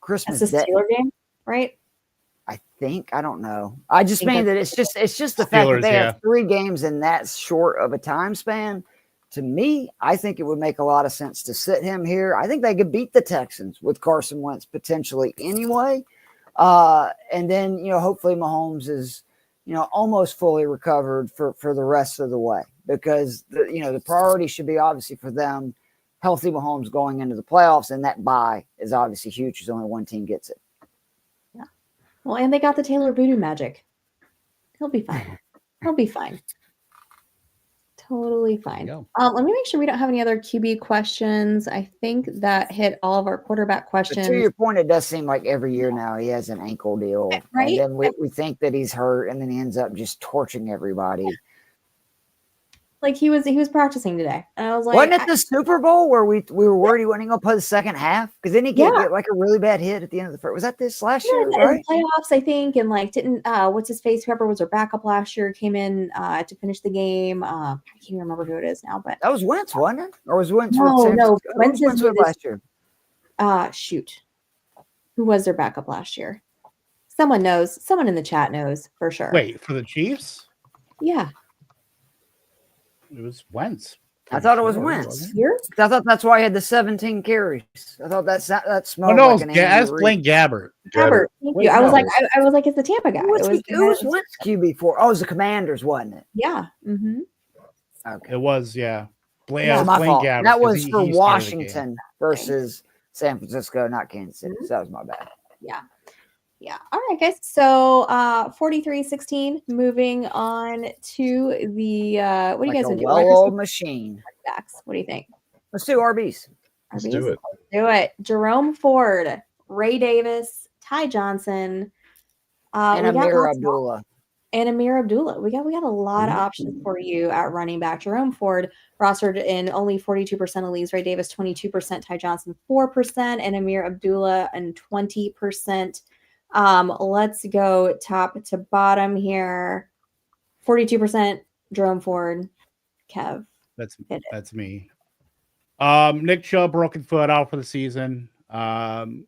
Christmas Day. That's a Steeler game, right? I think. I don't know. I just mean that it's just the fact that they have 3 games in that short of a time span. To me, I think it would make a lot of sense to sit him here. I think they could beat the Texans with Carson Wentz potentially anyway. And then, hopefully Mahomes is, almost fully recovered for the rest of the way because, the priority should be obviously for them, healthy Mahomes going into the playoffs, and that bye is obviously huge because only one team gets it. Yeah. Well, and they got the Taylor Voodoo magic. He'll be fine. He'll be fine. Totally fine. Let me make sure we don't have any other QB questions. I think that hit all of our quarterback questions. But to your point, it does seem like every year now he has an ankle deal. Right? And then we think that he's hurt, and then he ends up just torching everybody. Like he was practicing today. And I was like, wasn't it the Super Bowl where we were worried he wasn't going to play the second half? Because then he get like a really bad hit at the end of the first. Was that this last year? Right? Playoffs, I think, and didn't what's his face? Whoever was their backup last year came in to finish the game. I can't remember who it is now, but that was Wentz, wasn't it? Or was Wentz? No, Wentz was last year. Shoot, who was their backup last year? Someone knows. Someone in the chat knows for sure. Wait, for the Chiefs? Yeah. It was Wentz. I thought it was Wentz. I thought that's why he had the 17 carries. I thought that smelled like an that's Blaine Gabbert. Gabbert. Thank you. I was like, it's the Tampa guy. It was Wentz QB for. Oh, it was the Commanders, wasn't it? Yeah. Mm-hmm. Okay. It was, yeah. Blaine fault. Gabbert. That was for Washington versus San Francisco, not Kansas City. So that was my bad. Yeah. Yeah. All right, guys. So 43-16, moving on to the what do you guys want to do? Well-oiled machine. Backs. What do you think? Let's do RBs. Let's do it. Let's do it. Jerome Ford, Ray Davis, Ty Johnson, and Amir Abdullah. And Amir Abdullah. We got a lot of options for you at running back. Jerome Ford rostered in only 42% of leagues. Ray Davis 22%, Ty Johnson 4%, and Amir Abdullah and 20%. Let's go top to bottom here. 42% Jerome Ford. Kev. That's me. Nick Chubb, broken foot, out for the season.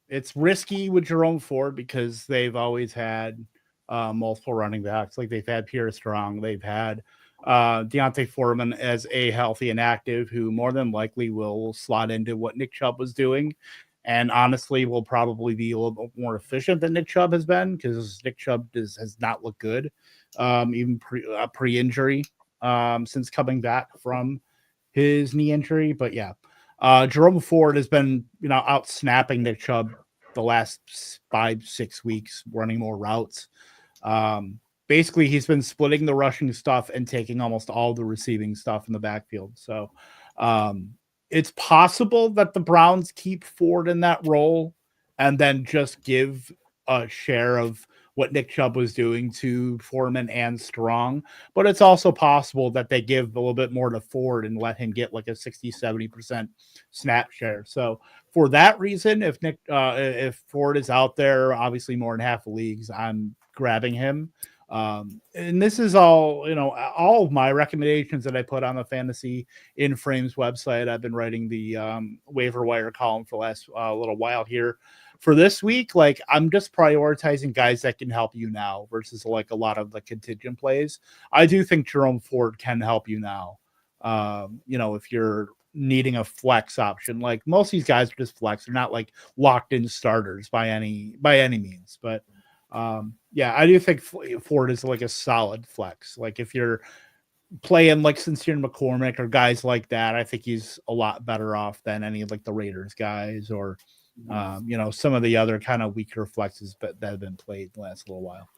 It's risky with Jerome Ford because they've always had multiple running backs. Like they've had Pierre Strong, they've had Deontay Foreman as a healthy and active, who more than likely will slot into what Nick Chubb was doing. And honestly, will probably be a little bit more efficient than Nick Chubb has been because Nick Chubb has not looked good, even pre-injury since coming back from his knee injury. But yeah, Jerome Ford has been out snapping Nick Chubb the last 5-6 weeks, running more routes. Basically, he's been splitting the rushing stuff and taking almost all the receiving stuff in the backfield. So it's possible that the Browns keep Ford in that role and then just give a share of what Nick Chubb was doing to Foreman and Strong. But it's also possible that they give a little bit more to Ford and let him get like a 60-70% snap share. So for that reason, if Ford is out there, obviously more than half the leagues, I'm grabbing him. And this is all, all of my recommendations that I put on the Fantasy in Frames website. I've been writing the waiver wire column for the last little while here. For this week, like, I'm just prioritizing guys that can help you now versus like a lot of the contingent plays. I do think Jerome Ford can help you now. If you're needing a flex option, like most of these guys are just flex. They're not like locked in starters by any means, but I do think Ford is like a solid flex. Like if you're playing like Sincere McCormick or guys like that, I think he's a lot better off than any of like the Raiders guys or some of the other kind of weaker flexes that have been played the last little while.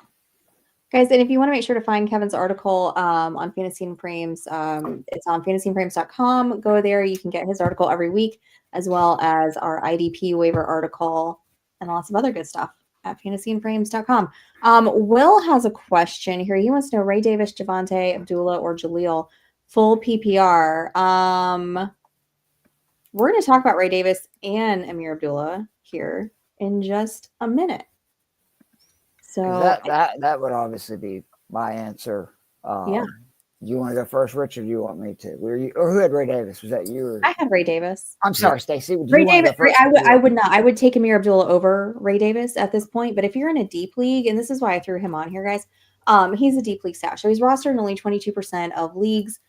Guys, and if you want to make sure to find Kevin's article on Fantasy and Frames, it's on fantasyandframes.com. Go there. You can get his article every week, as well as our IDP waiver article and lots of other good stuff at fantasyandframes.com. Will has a question here. He wants to know Ray Davis, Javonte, Abdullah, or Jaleel, full PPR. We're going to talk about Ray Davis and Amir Abdullah here in just a minute. So that would obviously be my answer. Yeah. Do you want to go first, Richard? Or do you want me to? Or who had Ray Davis? Was that you? Or... I had Ray Davis. I'm sorry, Stacy. Ray Davis. I would not. I would take Amir Abdullah over Ray Davis at this point. But if you're in a deep league, and this is why I threw him on here, guys, he's a deep league stash. So he's rostered in only 22% of leagues.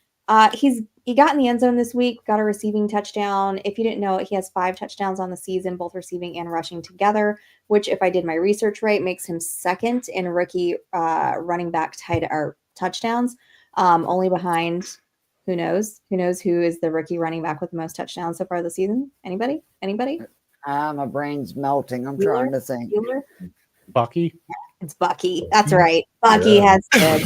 He got in the end zone this week, got a receiving touchdown. If you didn't know it, he has 5 touchdowns on the season, both receiving and rushing together, which, if I did my research right, makes him second in rookie running back touchdowns, only behind who knows who is the rookie running back with the most touchdowns so far this season? Anybody? My brain's melting. I'm trying to think. Bucky. It's Bucky. That's right. Bucky has good.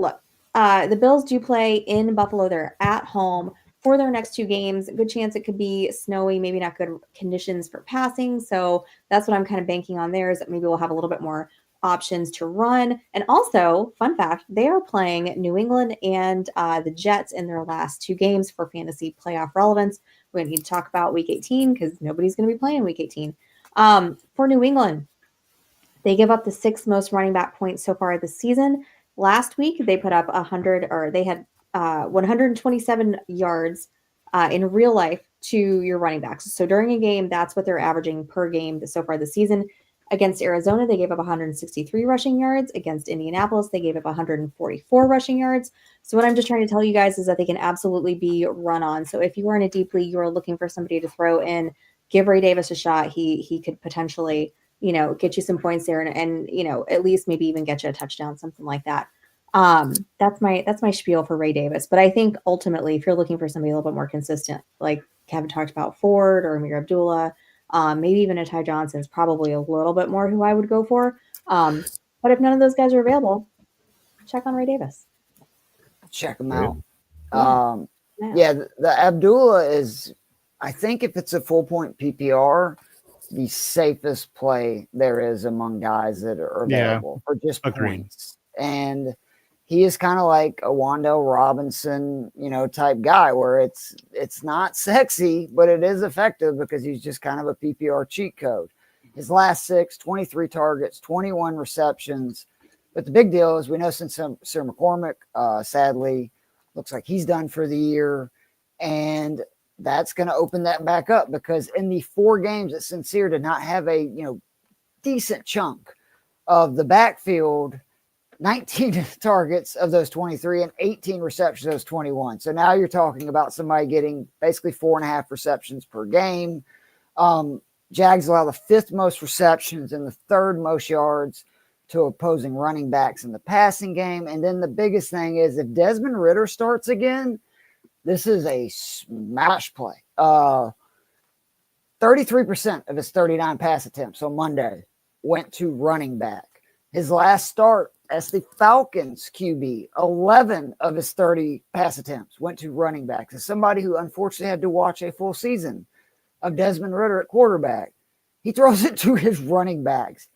Look, the Bills do play in Buffalo. They're at home for their next 2 games. Good chance it could be snowy, maybe not good conditions for passing. So that's what I'm kind of banking on there, is that maybe we'll have a little bit more options to run. And also, fun fact, they are playing New England and the Jets in their last 2 games for fantasy playoff relevance. We need to talk about week 18 because nobody's going to be playing week 18. For New England, they give up the 6th most running back points so far this season. Last week, they put up 127 yards in real life to your running backs. So during a game, that's what they're averaging per game so far this season. Against Arizona, they gave up 163 rushing yards. Against Indianapolis, they gave up 144 rushing yards. So what I'm just trying to tell you guys is that they can absolutely be run on. So if you are in a deep league, you are looking for somebody to throw in, give Ray Davis a shot. He could potentially, get you some points there and at least maybe even get you a touchdown, something like that. That's my spiel for Ray Davis. But I think ultimately, if you're looking for somebody a little bit more consistent, like Kevin talked about, Ford or Amir Abdullah, maybe even a Ty Johnson is probably a little bit more who I would go for. But if none of those guys are available, check on Ray Davis. Check him out. The Abdullah is, I think if it's a full point PPR, the safest play there is among guys that are available for just points. And he is kind of like a Wan'Dale Robinson, type guy where it's not sexy, but it is effective because he's just kind of a PPR cheat code. His last 6, 23 targets, 21 receptions. But the big deal is we know since Sir McCormick, sadly, looks like he's done for the year. And that's going to open that back up because in the 4 games that Sincere did not have a, decent chunk of the backfield, 19 targets of those 23 and 18 receptions of those 21. So now you're talking about somebody getting basically 4.5 receptions per game. Jags allow the 5th most receptions and the 3rd most yards to opposing running backs in the passing game. And then the biggest thing is if Desmond Ridder starts again, this is a smash play. 33% of his 39 pass attempts on Monday went to running back. His last start as the Falcons QB, 11 of his 30 pass attempts went to running backs. As somebody who unfortunately had to watch a full season of Desmond Ridder at quarterback, he throws it to his running backs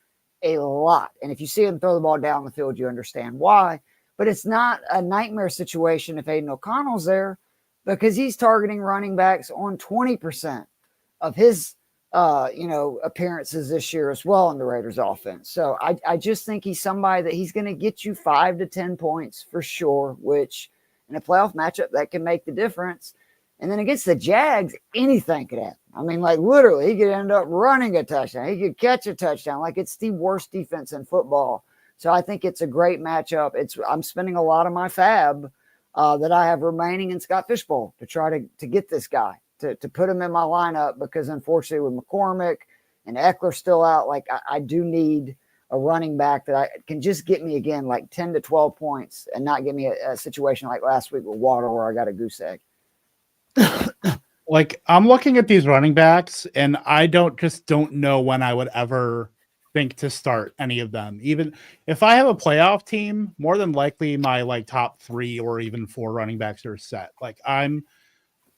a lot. And if you see him throw the ball down the field, you understand why. But it's not a nightmare situation if Aiden O'Connell's there because he's targeting running backs on 20% of his appearances this year as well in the Raiders offense. So I just think he's somebody that he's going to get you 5 to 10 points for sure, which in a playoff matchup that can make the difference. And then against the Jags, anything could happen. I mean, like literally, he could end up running a touchdown. He could catch a touchdown. Like it's the worst defense in football. So I think it's a great matchup. I'm spending a lot of my fab that I have remaining in Scott Fishbowl to try to get this guy, to put him in my lineup, because unfortunately with McCormick and Eckler still out, like I do need a running back that can just get me again like 10 to 12 points and not give me a situation like last week with Waddle where I got a goose egg. Like I'm looking at these running backs and I don't know when I would ever think to start any of them. Even if I have a playoff team, more than likely my like top 3 or even 4 running backs are set. Like I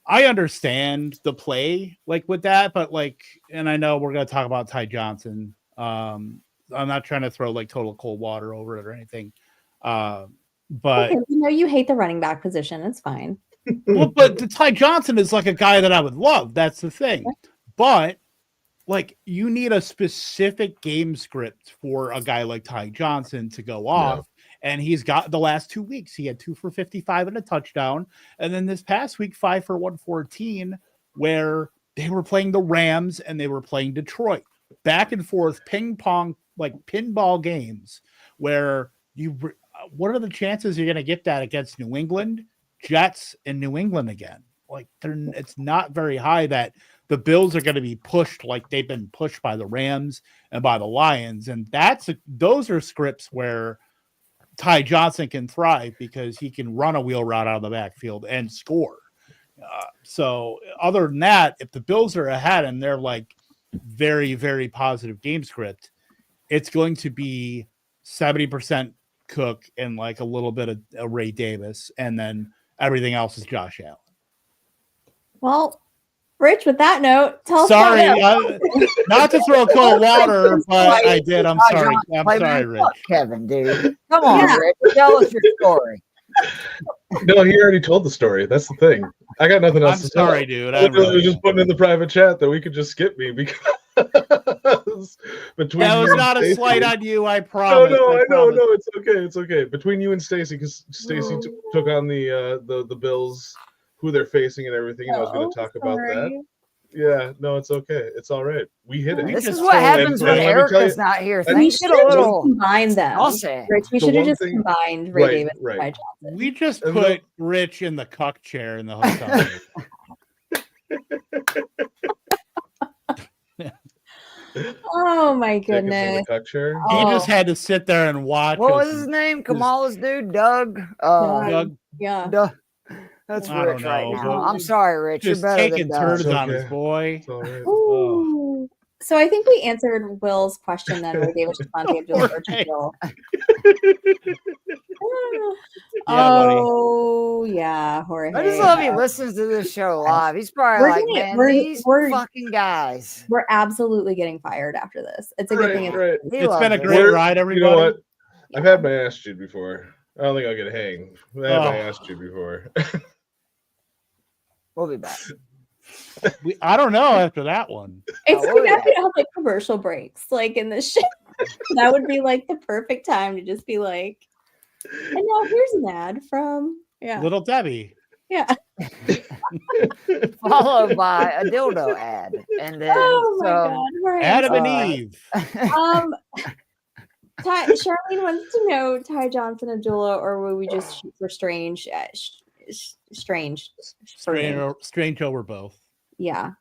understand the play like with that, but like, and I know we're going to talk about Ty Johnson. I'm not trying to throw like total cold water over it or anything. But okay, you hate the running back position. It's fine. Well, but Ty Johnson is like a guy that I would love. That's the thing. But like you need a specific game script for a guy like Ty Johnson to go off. Yeah. And he's got the last 2 weeks. He had 2 for 55 and a touchdown. And then this past week, 5 for 114, where they were playing the Rams and they were playing Detroit. Back and forth, ping pong, like pinball games where what are the chances you're going to get that against New England, Jets, and New England again? Like it's not very high that the Bills are going to be pushed like they've been pushed by the Rams and by the Lions. And those are scripts where Ty Johnson can thrive because he can run a wheel route out of the backfield and score. So other than that, if the Bills are ahead and they're like very, very positive game script, it's going to be 70% Cook and like a little bit of Ray Davis. And then everything else is Josh Allen. Well, Rich, with that note, tell us. Sorry, not to throw cold water, but I did. I'm sorry. I'm sorry, Rich. Kevin, dude. Come on, Rich. Tell us your story. No, he already told the story. That's the thing. I got nothing else to say. Sorry, dude. I was just putting in the private chat that we could just skip me because between that was not a slight on you. I promise. No, it's okay. It's okay. Between you and Stacy, because Stacy took on the Bills, who they're facing and everything, and I was going to talk about that. Yeah, no, it's okay. It's all right. We hit it. This is what happens when Erica's not here. We should have just combined them. I'll say. Rich, we should have just combined Ray Davis and Ty Johnson. We just put Rich in the cuck chair in the hotel. Oh my goodness. He just had to sit there and watch. What was his name? Kamala's dude? Doug? Doug. Yeah. Doug. That's Rich right now. I'm sorry, Rich. You're better taking than turns on his boy. Ooh. So I think we answered Will's question then with David Shafante Abdullah Bill. Yeah, Jorge. I just love he listens to this show live. He's probably these fucking guys. We're absolutely getting fired after this. It's a good thing. It's been a great ride, everybody. You know what? I've had my ass chewed before. I don't think I'll get hanged. I had my ass chewed before. We'll be back. I don't know after that one. It's gonna have to have like commercial breaks, like in this show. That would be like the perfect time to just be like, and now here's an ad from Little Debbie. Yeah. Followed by a dildo ad. And then Adam and Eve. Charlene wants to know Ty Johnson Abdullah, or will we just shoot for Strange? Strange over both. Yeah.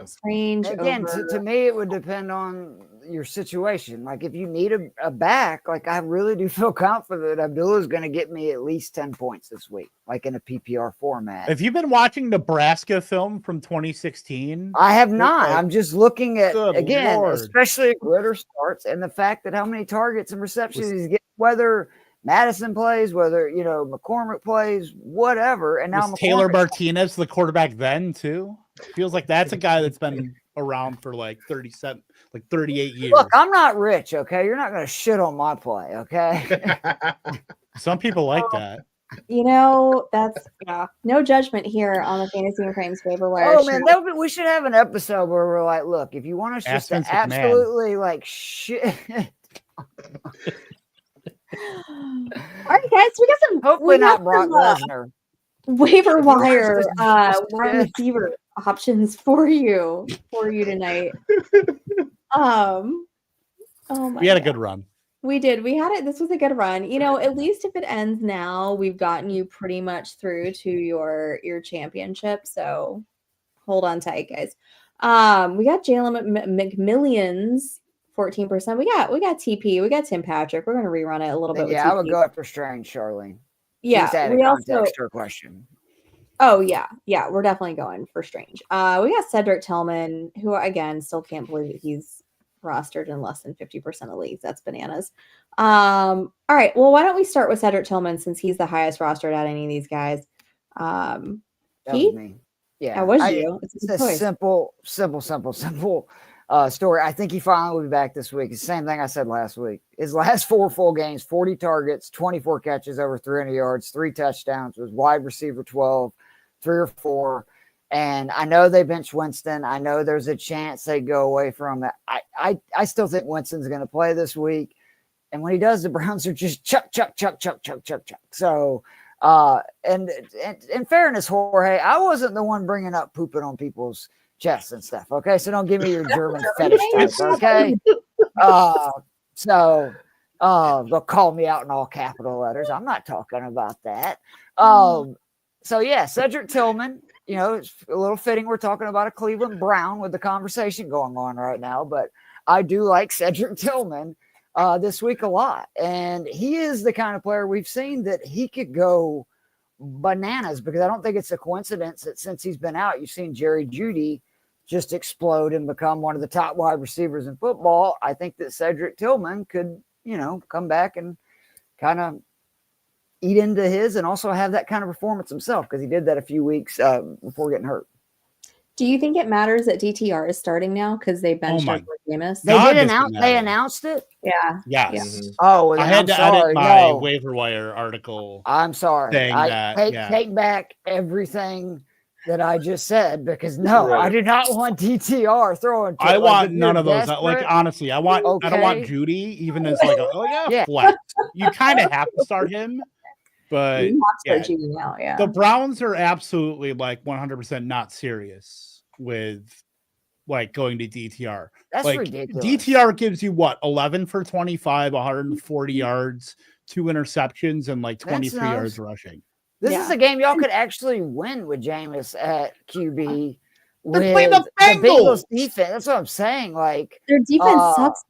Strange. Again, to me, it would depend on your situation. Like if you need a back, like I really do feel confident that Abdullah is going to get me at least 10 points this week, like in a PPR format. Have you been watching Nebraska film from 2016? I have not. I'm just looking at especially if Ritter starts and the fact that how many targets and receptions he's getting, whether Madison plays, whether McCormick plays, whatever. And now Taylor Martinez, the quarterback, then too. Feels like that's a guy that's been around for like 38 years. Look, I'm not rich, okay? You're not going to shit on my play, okay? Some people like that. That's no judgment here on the Fantasy and Frames waiver wire. Oh man, we should have an episode where we're like, look, if you want us just to absolutely like shit. All right, guys, we got some. Hopefully not Brock Lesnar. Waiver wire wide receiver options for you tonight. We had a good run. We did. We had it. This was a good run. At least if it ends now, we've gotten you pretty much through to your championship. So hold on tight, guys. We got Jalen McMillions, 14%. We got TP. We got Tim Patrick. We're gonna rerun it a little bit. Yeah, I would go after Strange, Charlene. Yeah, we also her question. Oh yeah, we're definitely going for Strange. We got Cedric Tillman, who again still can't believe that he's rostered in less than 50% of leagues. That's bananas. All right, well, why don't we start with Cedric Tillman since he's the highest rostered out of any of these guys? That was me. Yeah, that was you. It's a simple story. I think he finally will be back this week. It's the same thing I said last week. His last 4 full games, 40 targets, 24 catches, over 300 yards, 3 touchdowns, was wide receiver 12, 3 or 4. And I know they bench Winston. I know there's a chance they go away from it. I still think Winston's going to play this week. And when he does, the Browns are just chuck. So, and in fairness, Jorge, I wasn't the one bringing up pooping on people's chests and stuff. Okay. So don't give me your German fetish type. Okay. So they'll call me out in all capital letters. I'm not talking about that. So yeah, Cedric Tillman, it's a little fitting we're talking about a Cleveland Brown with the conversation going on right now, but I do like Cedric Tillman this week a lot. And he is the kind of player we've seen that he could go bananas, because I don't think it's a coincidence that since he's been out, you've seen Jerry Jeudy just explode and become one of the top wide receivers in football. I think that Cedric Tillman could, come back and kind of eat into his and also have that kind of performance himself, because he did that a few weeks before getting hurt. Do you think it matters that DTR is starting now because they benched Jameis? They announced it? Yeah. Yes. Yeah. Mm-hmm. Oh, I had to edit my waiver wire article. I'm sorry. Take back everything that I just said, because I do not want DTR throwing. I want none of those. Like, honestly, I don't want Judy even as like flex. You kind of have to start him. But the Browns are absolutely like 100% not serious with like going to DTR. That's like ridiculous. DTR gives you 11 for 25, 140 yards, 2 interceptions, and like 23 yards rushing. This is a game y'all could actually win with Jameis at QB. They're playing the Bengals defense. That's what I'm saying. Like, their defense sucks.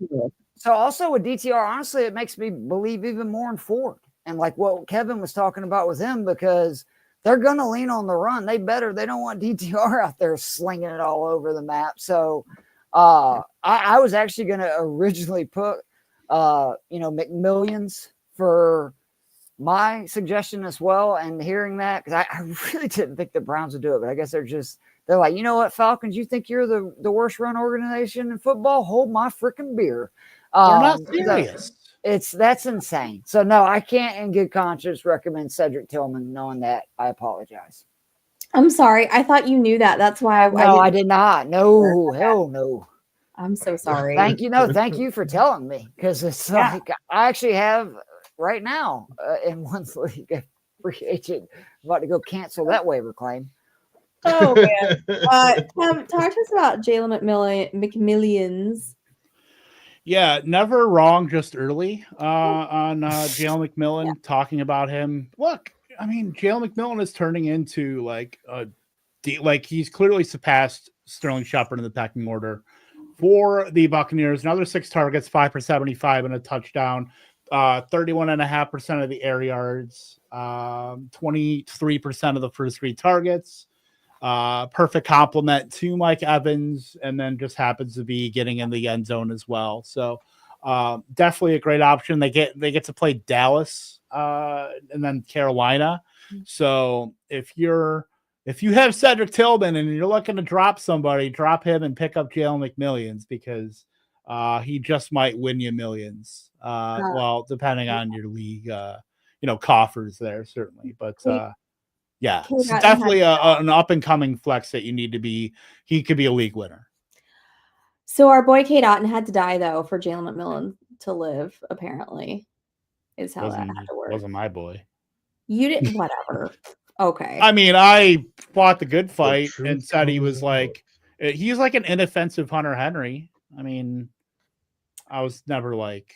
So also with DTR, honestly, it makes me believe even more in Ford. And like what Kevin was talking about with him, because they're going to lean on the run. They don't want DTR out there slinging it all over the map. So I was actually going to originally put, McMillions for my suggestion as well. And hearing that, because I really didn't think the Browns would do it, but I guess they're like, you know what, Falcons, you think you're the worst run organization in football? Hold my freaking beer. They're not serious. That's insane. So no, I can't in good conscience recommend Cedric Tillman. Knowing that, I apologize. I'm sorry. I thought you knew that. That's why I did not. No, hell no. I'm so sorry. Thank you. No, thank you for telling me, because it's like I actually have right now in one league a free agent about to go cancel that waiver claim. Oh man. Talk to us about Jalen McMillions. Yeah, never wrong, just early on Jalen McMillan, talking about him. Look, I mean, Jalen McMillan is turning into like he's clearly surpassed Sterling Shepard in the pecking order for the Buccaneers. Another 6 targets, 5 for 75 and a touchdown, 31.5% of the air yards, 23% of the first 3 targets. Perfect complement to Mike Evans, and then just happens to be getting in the end zone as well. So definitely a great option. They get to play Dallas and then Carolina. So if you have Cedric Tillman and you're looking to drop somebody, drop him and pick up Jalen McMillions, because he just might win you millions. Well, depending on your league coffers there certainly, but yeah, K. it's Dotton definitely an up and coming flex that you need to be. He could be a league winner. So our boy K. Dotton had to die though for Jalen McMillan to live. Apparently, is how that had to work. Wasn't my boy. You didn't. Whatever. Okay. I mean, I fought the good fight truth and said he was comes like he's like an inoffensive Hunter Henry. I mean, I was never like,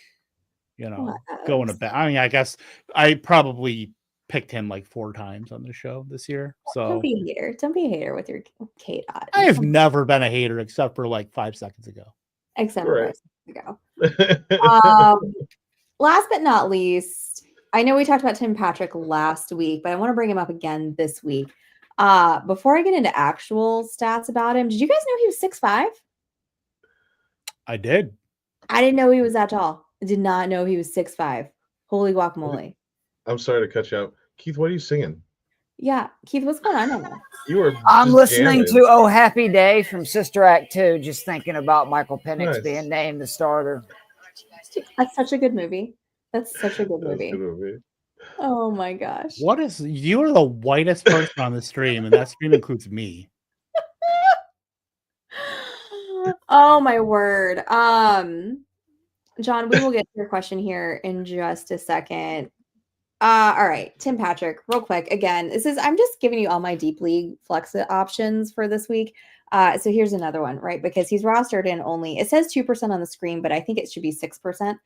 going to bed. I mean, I guess I probably picked him like 4 times on the show this year. So don't be a hater. Don't be a hater with your K. Dot. I have never been a hater except for like 5 seconds ago. Except for 5 seconds ago. Last but not least, I know we talked about Tim Patrick last week, but I want to bring him up again this week. Before I get into actual stats about him, did you guys know he was 6'5"? I did. I didn't know he was that tall. I did not know he was 6'5". Holy guacamole. I'm sorry to cut you out. Keith, what are you singing? Yeah. Keith, what's going on right now? I'm listening to Oh Happy Day from Sister Act 2, just thinking about Michael Penix being named the starter. That's such a good movie. That's such a good movie. Oh my gosh. You are the whitest person on the stream, and that stream includes me. Oh my word. John, we will get to your question here in just a second. All right, Tim Patrick, real quick. Again, I'm just giving you all my deep league flex options for this week. So here's another one, right? Because he's rostered in only, it says 2% on the screen, but I think it should be 6%.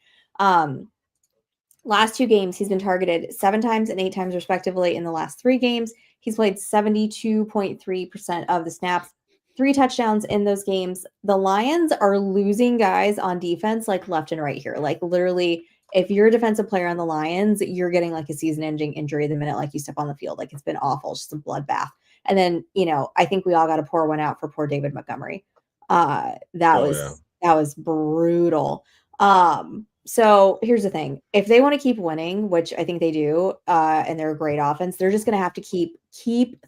Last 2 games, he's been targeted 7 times and 8 times respectively. In the last 3 games, he's played 72.3% of the snaps, 3 touchdowns in those games. The Lions are losing guys on defense like left and right here. Like literally, if you're a defensive player on the Lions, you're getting like a season-ending injury the minute like you step on the field. Like it's been awful, just a bloodbath. And then, I think we all got to pour one out for poor David Montgomery. That was brutal. So here's the thing. If they want to keep winning, which I think they do, and they're a great offense, they're just going to have to keep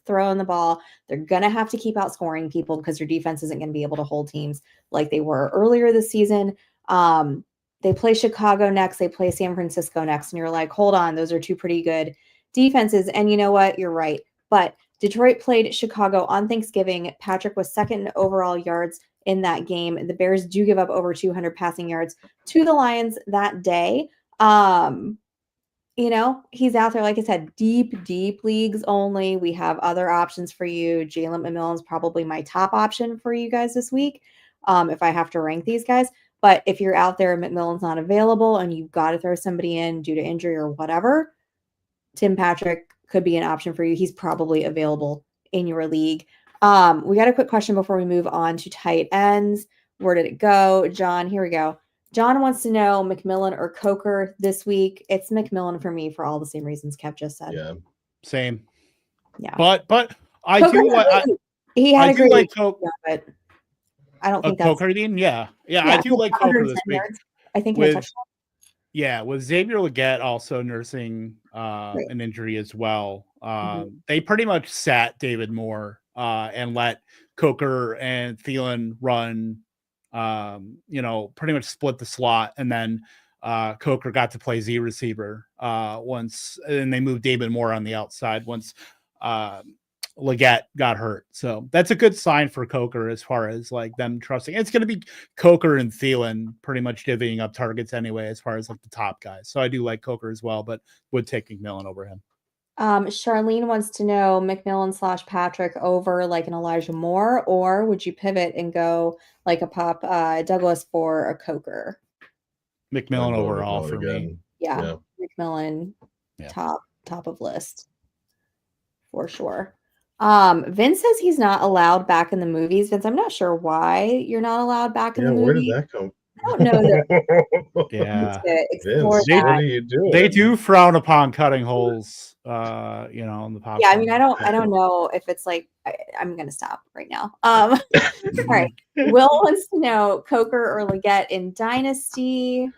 throwing the ball. They're going to have to keep outscoring people because your defense isn't going to be able to hold teams like they were earlier this season. They play Chicago next. They play San Francisco next. And you're like, hold on, those are 2 pretty good defenses. And you know what? You're right. But Detroit played Chicago on Thanksgiving. Patrick was 2nd in overall yards in that game. The Bears do give up over 200 passing yards to the Lions that day. He's out there, like I said, deep leagues only. We have other options for you. Jalen McMillan is probably my top option for you guys this week, if I have to rank these guys. But if you're out there, McMillan's not available, and you've got to throw somebody in due to injury or whatever, Tim Patrick could be an option for you. He's probably available in your league. We got a quick question before we move on to tight ends. Where did it go? John, here we go. John wants to know McMillan or Coker this week. It's McMillan for me for all the same reasons Kev just said. Yeah. Same. Yeah. But I Coker do like he had I a great like week, but I don't think that's Coker. Yeah, I do like Coker this week. Yards. I think with Xavier Legette also nursing an injury as well. They pretty much sat David Moore and let Coker and Thielen run, pretty much split the slot. And then Coker got to play Z receiver once, and they moved David Moore on the outside once Legette got hurt. So that's a good sign for Coker as far as like them trusting. It's going to be Coker and Thielen pretty much divvying up targets anyway, as far as like the top guys. So I do like Coker as well, but would take McMillan over him. Charlene wants to know McMillan / Patrick over like an Elijah Moore, or would you pivot and go like a Pop Douglas for a Coker? McMillan overall for me. Yeah. McMillan top of list for sure. Vince says he's not allowed back in the movies. Vince, I'm not sure why you're not allowed back in the movie. Where did that come? I don't know that. Yeah. Vince, what are you doing? They do frown upon cutting holes, in the popcorn. Yeah, I mean, I don't know if it's like I'm gonna stop right now. All right. Will wants to know Coker or Legette in Dynasty.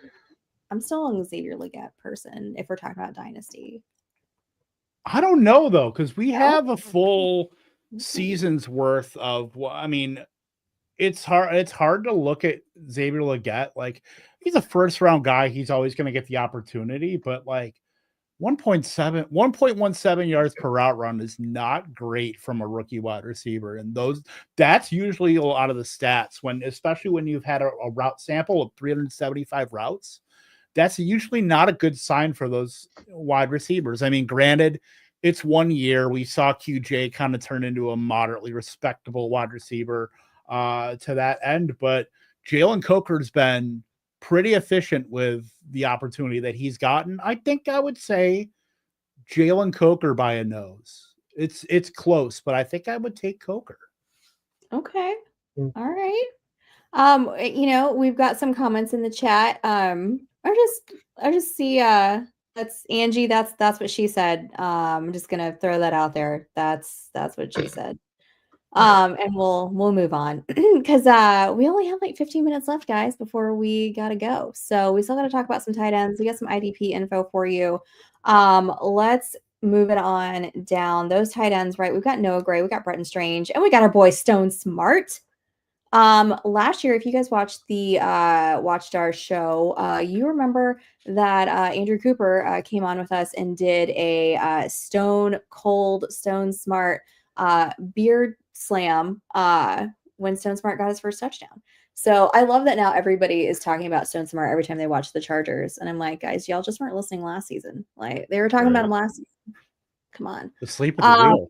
I'm still a Xavier Legette person if we're talking about Dynasty. I don't know though, because we have a full season's worth of. I mean, it's hard. It's hard to look at Xavier Legette. Like, he's a first round guy. He's always going to get the opportunity, but like, 1.17 yards per route run is not great from a rookie wide receiver. And that's usually a lot of the stats especially when you've had a route sample of 375 routes. That's usually not a good sign for those wide receivers. I mean, granted, it's 1 year. We saw QJ kind of turn into a moderately respectable wide receiver to that end, but Jalen Coker's been pretty efficient with the opportunity that he's gotten. I think I would say Jalen Coker by a nose. It's close, but I think I would take Coker. Okay. All right. We've got some comments in the chat. I just see that's Angie, that's what she said. I'm just gonna throw that out there. That's what she said. And we'll move on because we only have like 15 minutes left, guys, before we gotta go. So we still gotta talk about some tight ends. We got some IDP info for you. Let's move it on down. Those tight ends, right? We've got Noah Gray, we got Bretton Strange, and we got our boy Stone Smart. Last year, if you guys watched the Watchstar show, you remember that Andrew Cooper came on with us and did a Stone Smart beard slam when Stone Smart got his first touchdown. So I love that now everybody is talking about Stone Smart every time they watch the Chargers. And I'm like, guys, y'all just weren't listening last season. Like they were talking about him last season. Come on. The sleep at the wheel.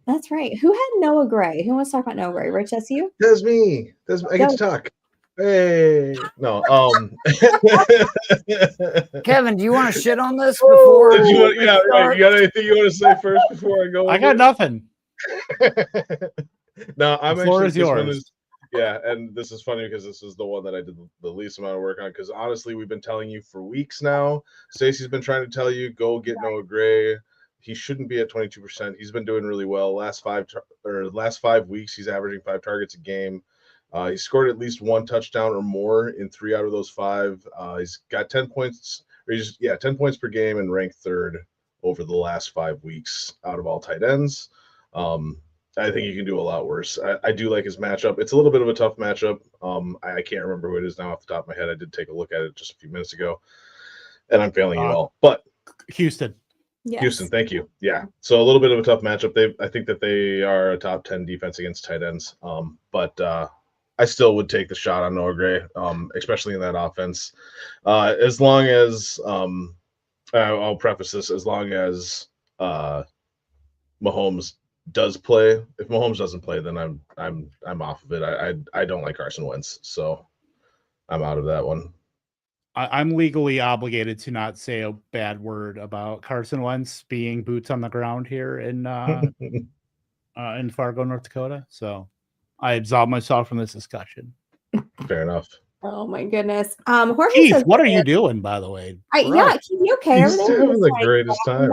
That's right. Who had Noah Gray? Who wants to talk about Noah Gray? Rich, that's you? That's me. I get to talk. Hey. No. Kevin, do you want to shit on this before? Right. You got anything you want to say first before I go? I got nothing. No, I'm the floor actually is yours. and this is funny because this is the one that I did the least amount of work on. Because honestly, we've been telling you for weeks now. Stacey's been trying to tell you go get Noah Gray. He shouldn't be at 22%. He's been doing really well. Last 5 weeks, he's averaging 5 targets a game. He scored at least 1 touchdown or more in 3 out of those 5. He's got 10 points, 10 points per game and ranked 3rd over the last 5 weeks out of all tight ends. I think you can do a lot worse. I do like his matchup. It's a little bit of a tough matchup. I can't remember who it is now off the top of my head. I did take a look at it just a few minutes ago, and I'm failing you all. But Houston. Yes. Houston, thank you. Yeah, so a little bit of a tough matchup. I think that they are a top 10 defense against tight ends. But I still would take the shot on Noah Gray, especially in that offense. As long as I'll preface this, as long as Mahomes does play. If Mahomes doesn't play, then I'm off of it. I don't like Carson Wentz, so I'm out of that one. I'm legally obligated to not say a bad word about Carson Wentz being boots on the ground here in Fargo, North Dakota. So I absolve myself from this discussion. Fair enough. Oh my goodness. Jorge Keith, says, what are you doing, by the way? Yeah, Keith, you okay? He's having the greatest time.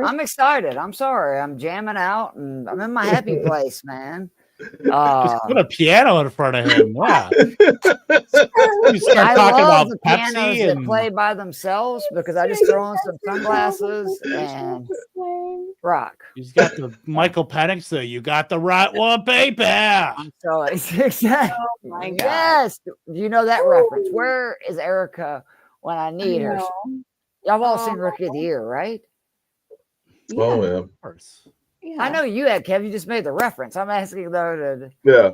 I'm excited. I'm sorry. I'm jamming out and I'm in my happy place, man. Just put a piano in front of him. Yeah. You start I talking love about the Pepsi pianos and that play by themselves because I just throw on some sunglasses and rock. He's got the Michael Penix, so you got the right one, baby. I'm so excited. Oh my God. Yes. Do you know that reference? Where is Erica when I need her? Y'all all seen Rookie of the Year, right? Yeah. Oh yeah. Of course. Yeah. I know you had, Kev. You just made the reference. I'm asking though. Yeah.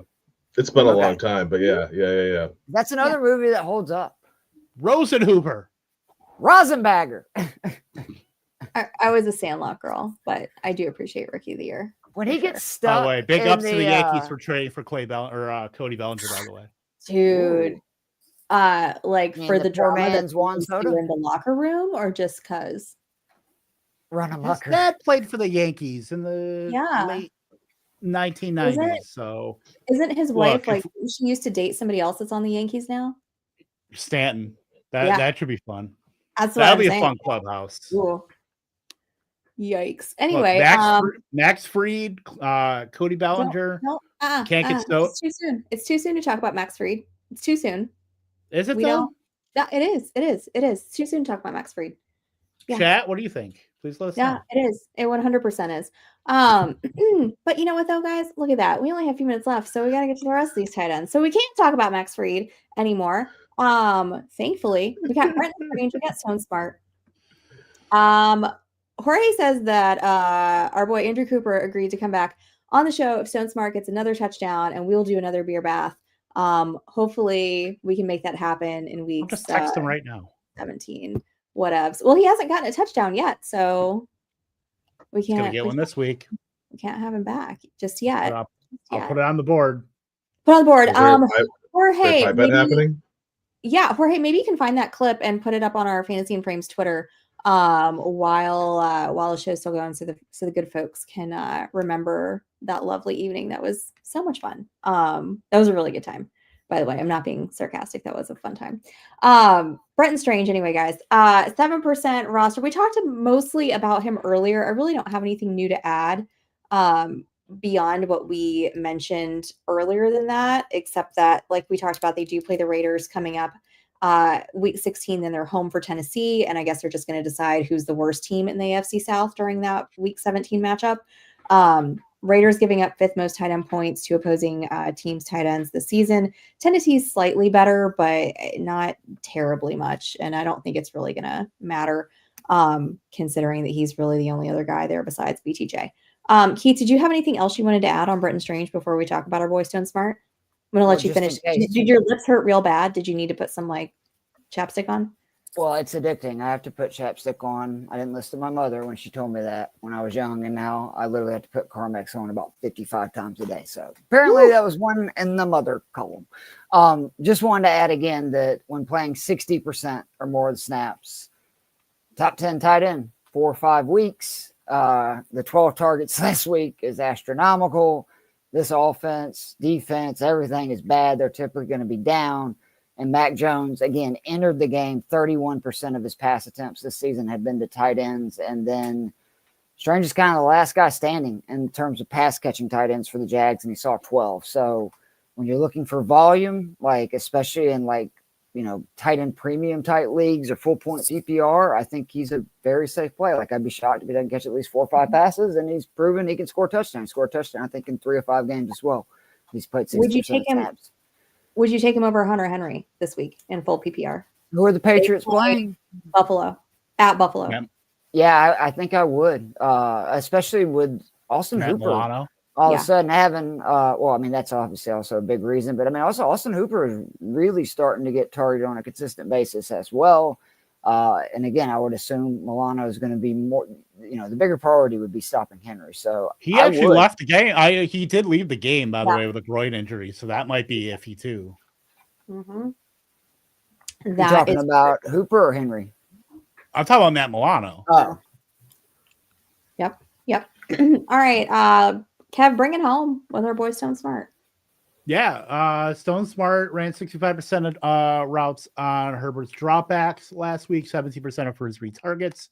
It's been a long time, but yeah. That's another movie that holds up. Rosenhuber. Rosenbagger. I was a Sandlot girl, but I do appreciate Rookie of the Year. When he gets stuck. By the way, big ups to the Yankees for trading for Cody Bellinger, by the way. Dude. Like for the poor drama man's Juan that's Soto in the locker room or just cause? Run His amok. dad played for the Yankees in the late 1990s. So isn't his wife like she used to date somebody else that's on the Yankees now? Stanton. That should be fun. That's what That'll I'm be saying. a fun clubhouse. Ooh. Yikes. Anyway, Look, Max Fried, Cody Bellinger. Can't get so. It's too soon. It's too soon to talk about Max Fried. It's too soon. Is it We though? don't. Yeah, it is. It's too soon to talk about Max Fried. Yeah. Chat, what do you think? Please let us know. Yeah, it is. It 100% is. But you know what though, guys? Look at that. We only have a few minutes left, so we got to get to the rest of these tight ends. So we can't talk about Max Fried anymore. Thankfully, we got Brenton Strange, we got Stone Smart. Jorge says that our boy Andrew Cooper agreed to come back on the show if Stone Smart gets another touchdown, and we'll do another beer bath. Hopefully we can make that happen in I'll weeks just text him right now. 17. Whatevs. Well, he hasn't gotten a touchdown yet, so we He's gonna can't get one this week. we can't have him back just yet. I'll put it on the board. Put on the board. Is there Jorge, a bet happening? Yeah, Jorge, maybe you can find that clip and put it up on our Fantasy and Frames Twitter while the show's still going, so the good folks can remember that lovely evening. That was so much fun. That was a really good time. By the way, I'm not being sarcastic. That was a fun time. Brenton Strange, anyway, guys. 7% roster. We talked mostly about him earlier. I really don't have anything new to add beyond what we mentioned earlier than that, except that, like we talked about, they do play the Raiders coming up week 16, then they're home for Tennessee, and I guess they're just going to decide who's the worst team in the AFC South during that week 17 matchup. Raiders giving up 5th most tight end points to opposing teams' tight ends this season. Tennessee's slightly better, but not terribly much, and I don't think it's really going to matter considering that he's really the only other guy there besides BTJ. Keith, did you have anything else you wanted to add on Brenton Strange before we talk about our boy Stone Smart? I'm going to let you finish. Did your lips hurt real bad? Did you need to put some chapstick on? Well, it's addicting. I have to put chapstick on. I didn't listen to my mother when she told me that when I was young, and now I literally have to put Carmex on about 55 times a day. So apparently that was one in the mother column. Just wanted to add again that when playing 60% or more of the snaps, top 10 tight end, 4 or 5 weeks, the 12 targets last week is astronomical. This offense, defense, everything is bad. They're typically going to be down. And Mac Jones, again, entered the game. 31% of his pass attempts this season had been to tight ends. And then Strange is kind of the last guy standing in terms of pass catching tight ends for the Jags, and he saw 12. So when you're looking for volume, especially in tight end premium type leagues or full point PPR, I think he's a very safe play. I'd be shocked if he doesn't catch at least 4 or 5 passes, and he's proven he can score a touchdown. Score a touchdown, I think, in 3 or 5 games as well. He's played 60% snaps. Would you take him over Hunter Henry this week in full PPR? Who are the Patriots playing? Buffalo. At Buffalo. Yeah, I think I would, especially with Austin Hooper. Milano. All of a sudden having, that's obviously also a big reason, but also Austin Hooper is really starting to get targeted on a consistent basis as well. And again, I would assume Milano is going to be more, the bigger priority would be stopping Henry. So he actually left the game. He did leave the game, by the way, with a groin injury. So that might be iffy too. Mm-hmm. You're talking about Hooper or Henry? I'm talking about Matt Milano. Oh. Yep. All right. Kev, bring it home with our boy Stone Smart. Yeah, Stone Smart ran 65% of routes on Herbert's dropbacks last week, 17% for his retargets.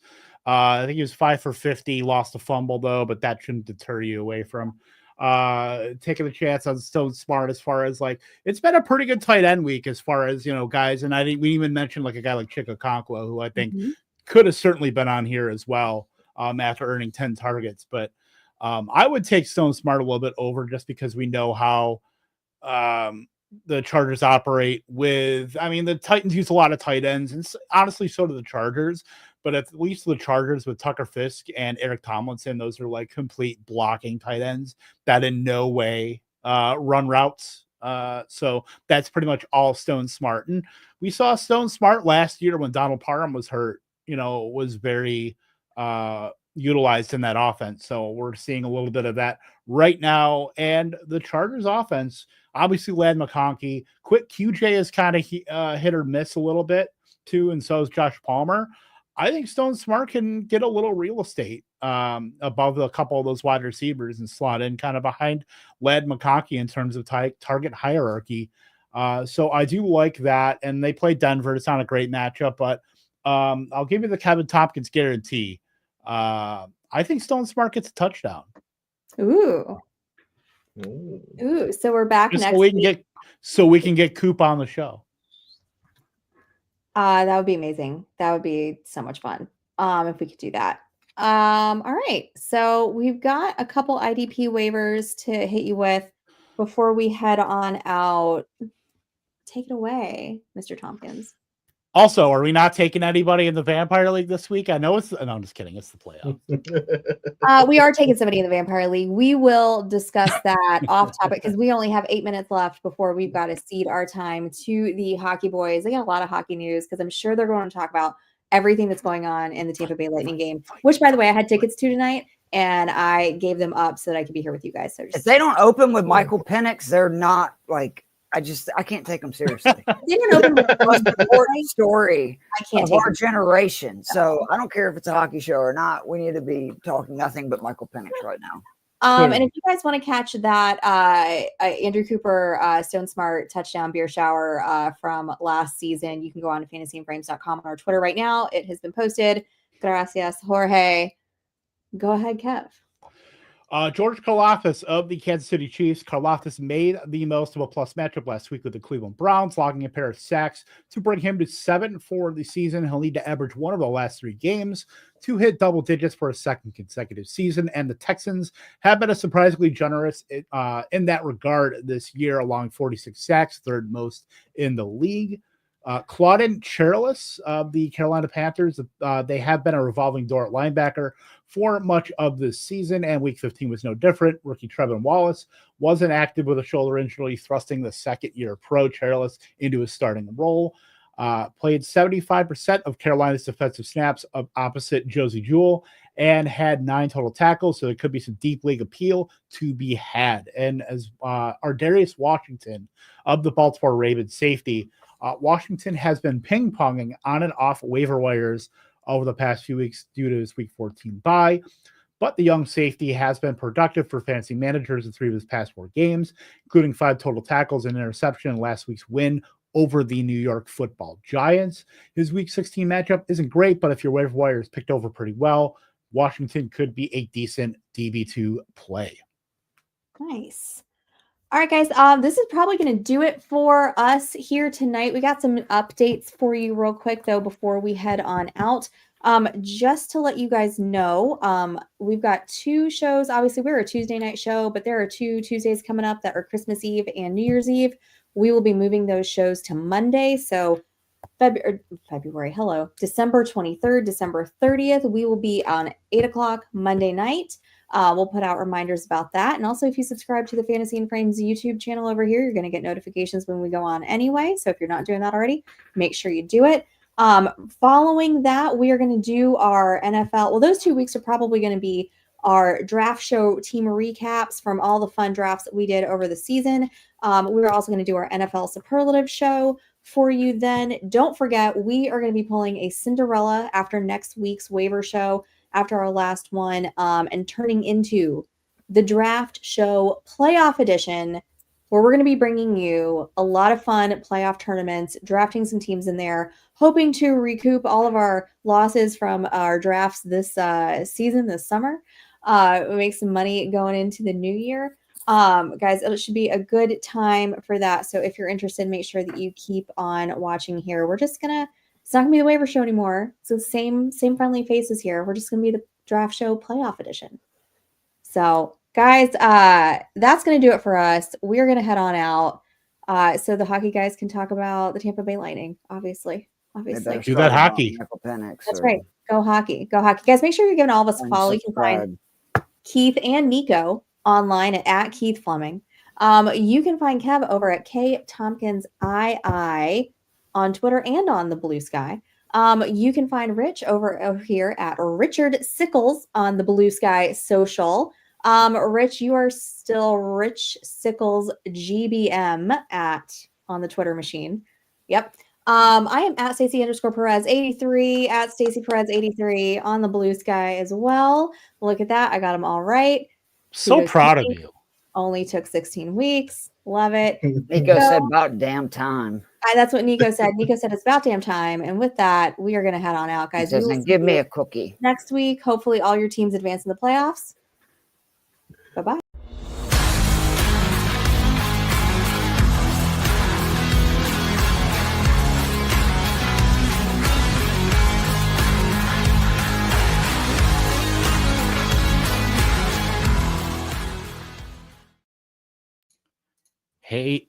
I think he was 5 for 50, lost a fumble though, but that shouldn't deter you away from taking a chance on Stone Smart as far as it's been a pretty good tight end week as far as, guys. And I think we even mentioned a guy like Chika Conquo, who I think could have certainly been on here as well after earning 10 targets. But I would take Stone Smart a little bit over just because we know how the Chargers operate with, the Titans use a lot of tight ends, and honestly, so do the Chargers. But at least the Chargers with Tucker Fisk and Eric Tomlinson, those are complete blocking tight ends that in no way run routes. So that's pretty much all Stone Smart. And we saw Stone Smart last year when Donald Parham was hurt, was very utilized in that offense. So we're seeing a little bit of that right now. And the Chargers offense, obviously Ladd McConkey, QJ is kind of hit or miss a little bit too. And so is Josh Palmer. I think Stone Smart can get a little real estate above a couple of those wide receivers and slot in kind of behind Ladd McConkey in terms of target hierarchy. So I do like that. And they play Denver. It's not a great matchup, but I'll give you the Kevin Thompkins guarantee. I think Stone Smart gets a touchdown. Ooh. So we're back just next week. So we can get Coop on the show. That would be amazing. That would be so much fun. If we could do that. All right. So we've got a couple IDP waivers to hit you with before we head on out. Take it away, Mr. Thompkins. Also, are we not taking anybody in the Vampire League this week? I know it's. No, I'm just kidding. It's the playoff. We are taking somebody in the Vampire League. We will discuss that off topic because we only have 8 minutes left before we've got to cede our time to the hockey boys. They got a lot of hockey news because I'm sure they're going to talk about everything that's going on in the Tampa Bay Lightning game, which, by the way, I had tickets to tonight, and I gave them up so that I could be here with you guys. So if they don't open with Michael Penix, they're not like. I can't take them seriously. They didn't open with the most important story I can't of take our them. generation. So I don't care if it's a hockey show or not. We need to be talking nothing but Michael Penix right now. And if you guys want to catch that Andrew Cooper Stone Smart touchdown beer shower from last season, you can go on to fantasyandframes.com on our Twitter right now. It has been posted. Gracias, Jorge. Go ahead, Kev. George Karlaftis of the Kansas City Chiefs. Karlaftis made the most of a plus matchup last week with the Cleveland Browns, logging a pair of sacks to bring him to 7 for the season. He'll need to average one of the last 3 games to hit double digits for a second consecutive season. And the Texans have been surprisingly generous in that regard this year, allowing 46 sacks, third most in the league. Claudin Charles of the Carolina Panthers, they have been a revolving door at linebacker for much of this season, and Week 15 was no different. Rookie Trevin Wallace wasn't active with a shoulder injury, thrusting the second-year pro Charles into his starting role. Played 75% of Carolina's defensive snaps opposite Josie Jewell and had 9 total tackles, so there could be some deep league appeal to be had. And as Ardarius Washington of the Baltimore Ravens safety, Washington has been ping-ponging on and off waiver wires over the past few weeks due to his Week 14 bye, but the young safety has been productive for fantasy managers in 3 of his past 4 games, including 5 total tackles and interception in last week's win over the New York Football Giants. His Week 16 matchup isn't great, but if your waiver wire is picked over pretty well, Washington could be a decent DB2 play. Nice. All right, guys, this is probably going to do it for us here tonight. We got some updates for you real quick, though, before we head on out. Just to let you guys know, we've got 2 shows. Obviously, we're a Tuesday night show, but there are 2 Tuesdays coming up that are Christmas Eve and New Year's Eve. We will be moving those shows to Monday. So December 23rd, December 30th, we will be on 8 o'clock Monday night. We'll put out reminders about that. And also, if you subscribe to the Fantasy and Frames YouTube channel over here, you're going to get notifications when we go on anyway. So if you're not doing that already, make sure you do it. Following that, we are going to do our NFL. Well, those 2 weeks are probably going to be our draft show team recaps from all the fun drafts that we did over the season. We're also going to do our NFL superlative show for you then. Don't forget, we are going to be pulling a Cinderella after next week's waiver show, after our last one, and turning into the draft show playoff edition, where we're going to be bringing you a lot of fun playoff tournaments, drafting some teams in there, hoping to recoup all of our losses from our drafts this season, this summer. Make some money going into the new year. Guys, it should be a good time for that. So if you're interested, make sure that you keep on watching here. It's not gonna be the waiver show anymore. It's the same friendly faces here. We're just gonna be the draft show playoff edition. So guys, that's gonna do it for us. We're gonna head on out. So the hockey guys can talk about the Tampa Bay Lightning, obviously. Do that hockey. That's right. Go hockey. Go hockey. Guys, make sure you're giving all of us a follow. You can find Keith and Nico online at Keith Fleming. You can find Kev over at K Thompkins II on Twitter and on the Blue Sky. You can find Rich over here at Richard Sickles on the Blue Sky social. Rich, you are still Rich Sickles GBM on the Twitter machine. Yep. I am at Stacy _Perez 83 at Stacy Perez 83 on the Blue Sky as well. Look at that. I got them all right. So proud of you. Only took 16 weeks. Love it. Nico said about damn time. That's what Nico said. Nico said it's about damn time. And with that, we are going to head on out, guys. Give me a cookie. Next week, hopefully all your teams advance in the playoffs. Bye-bye. Hey,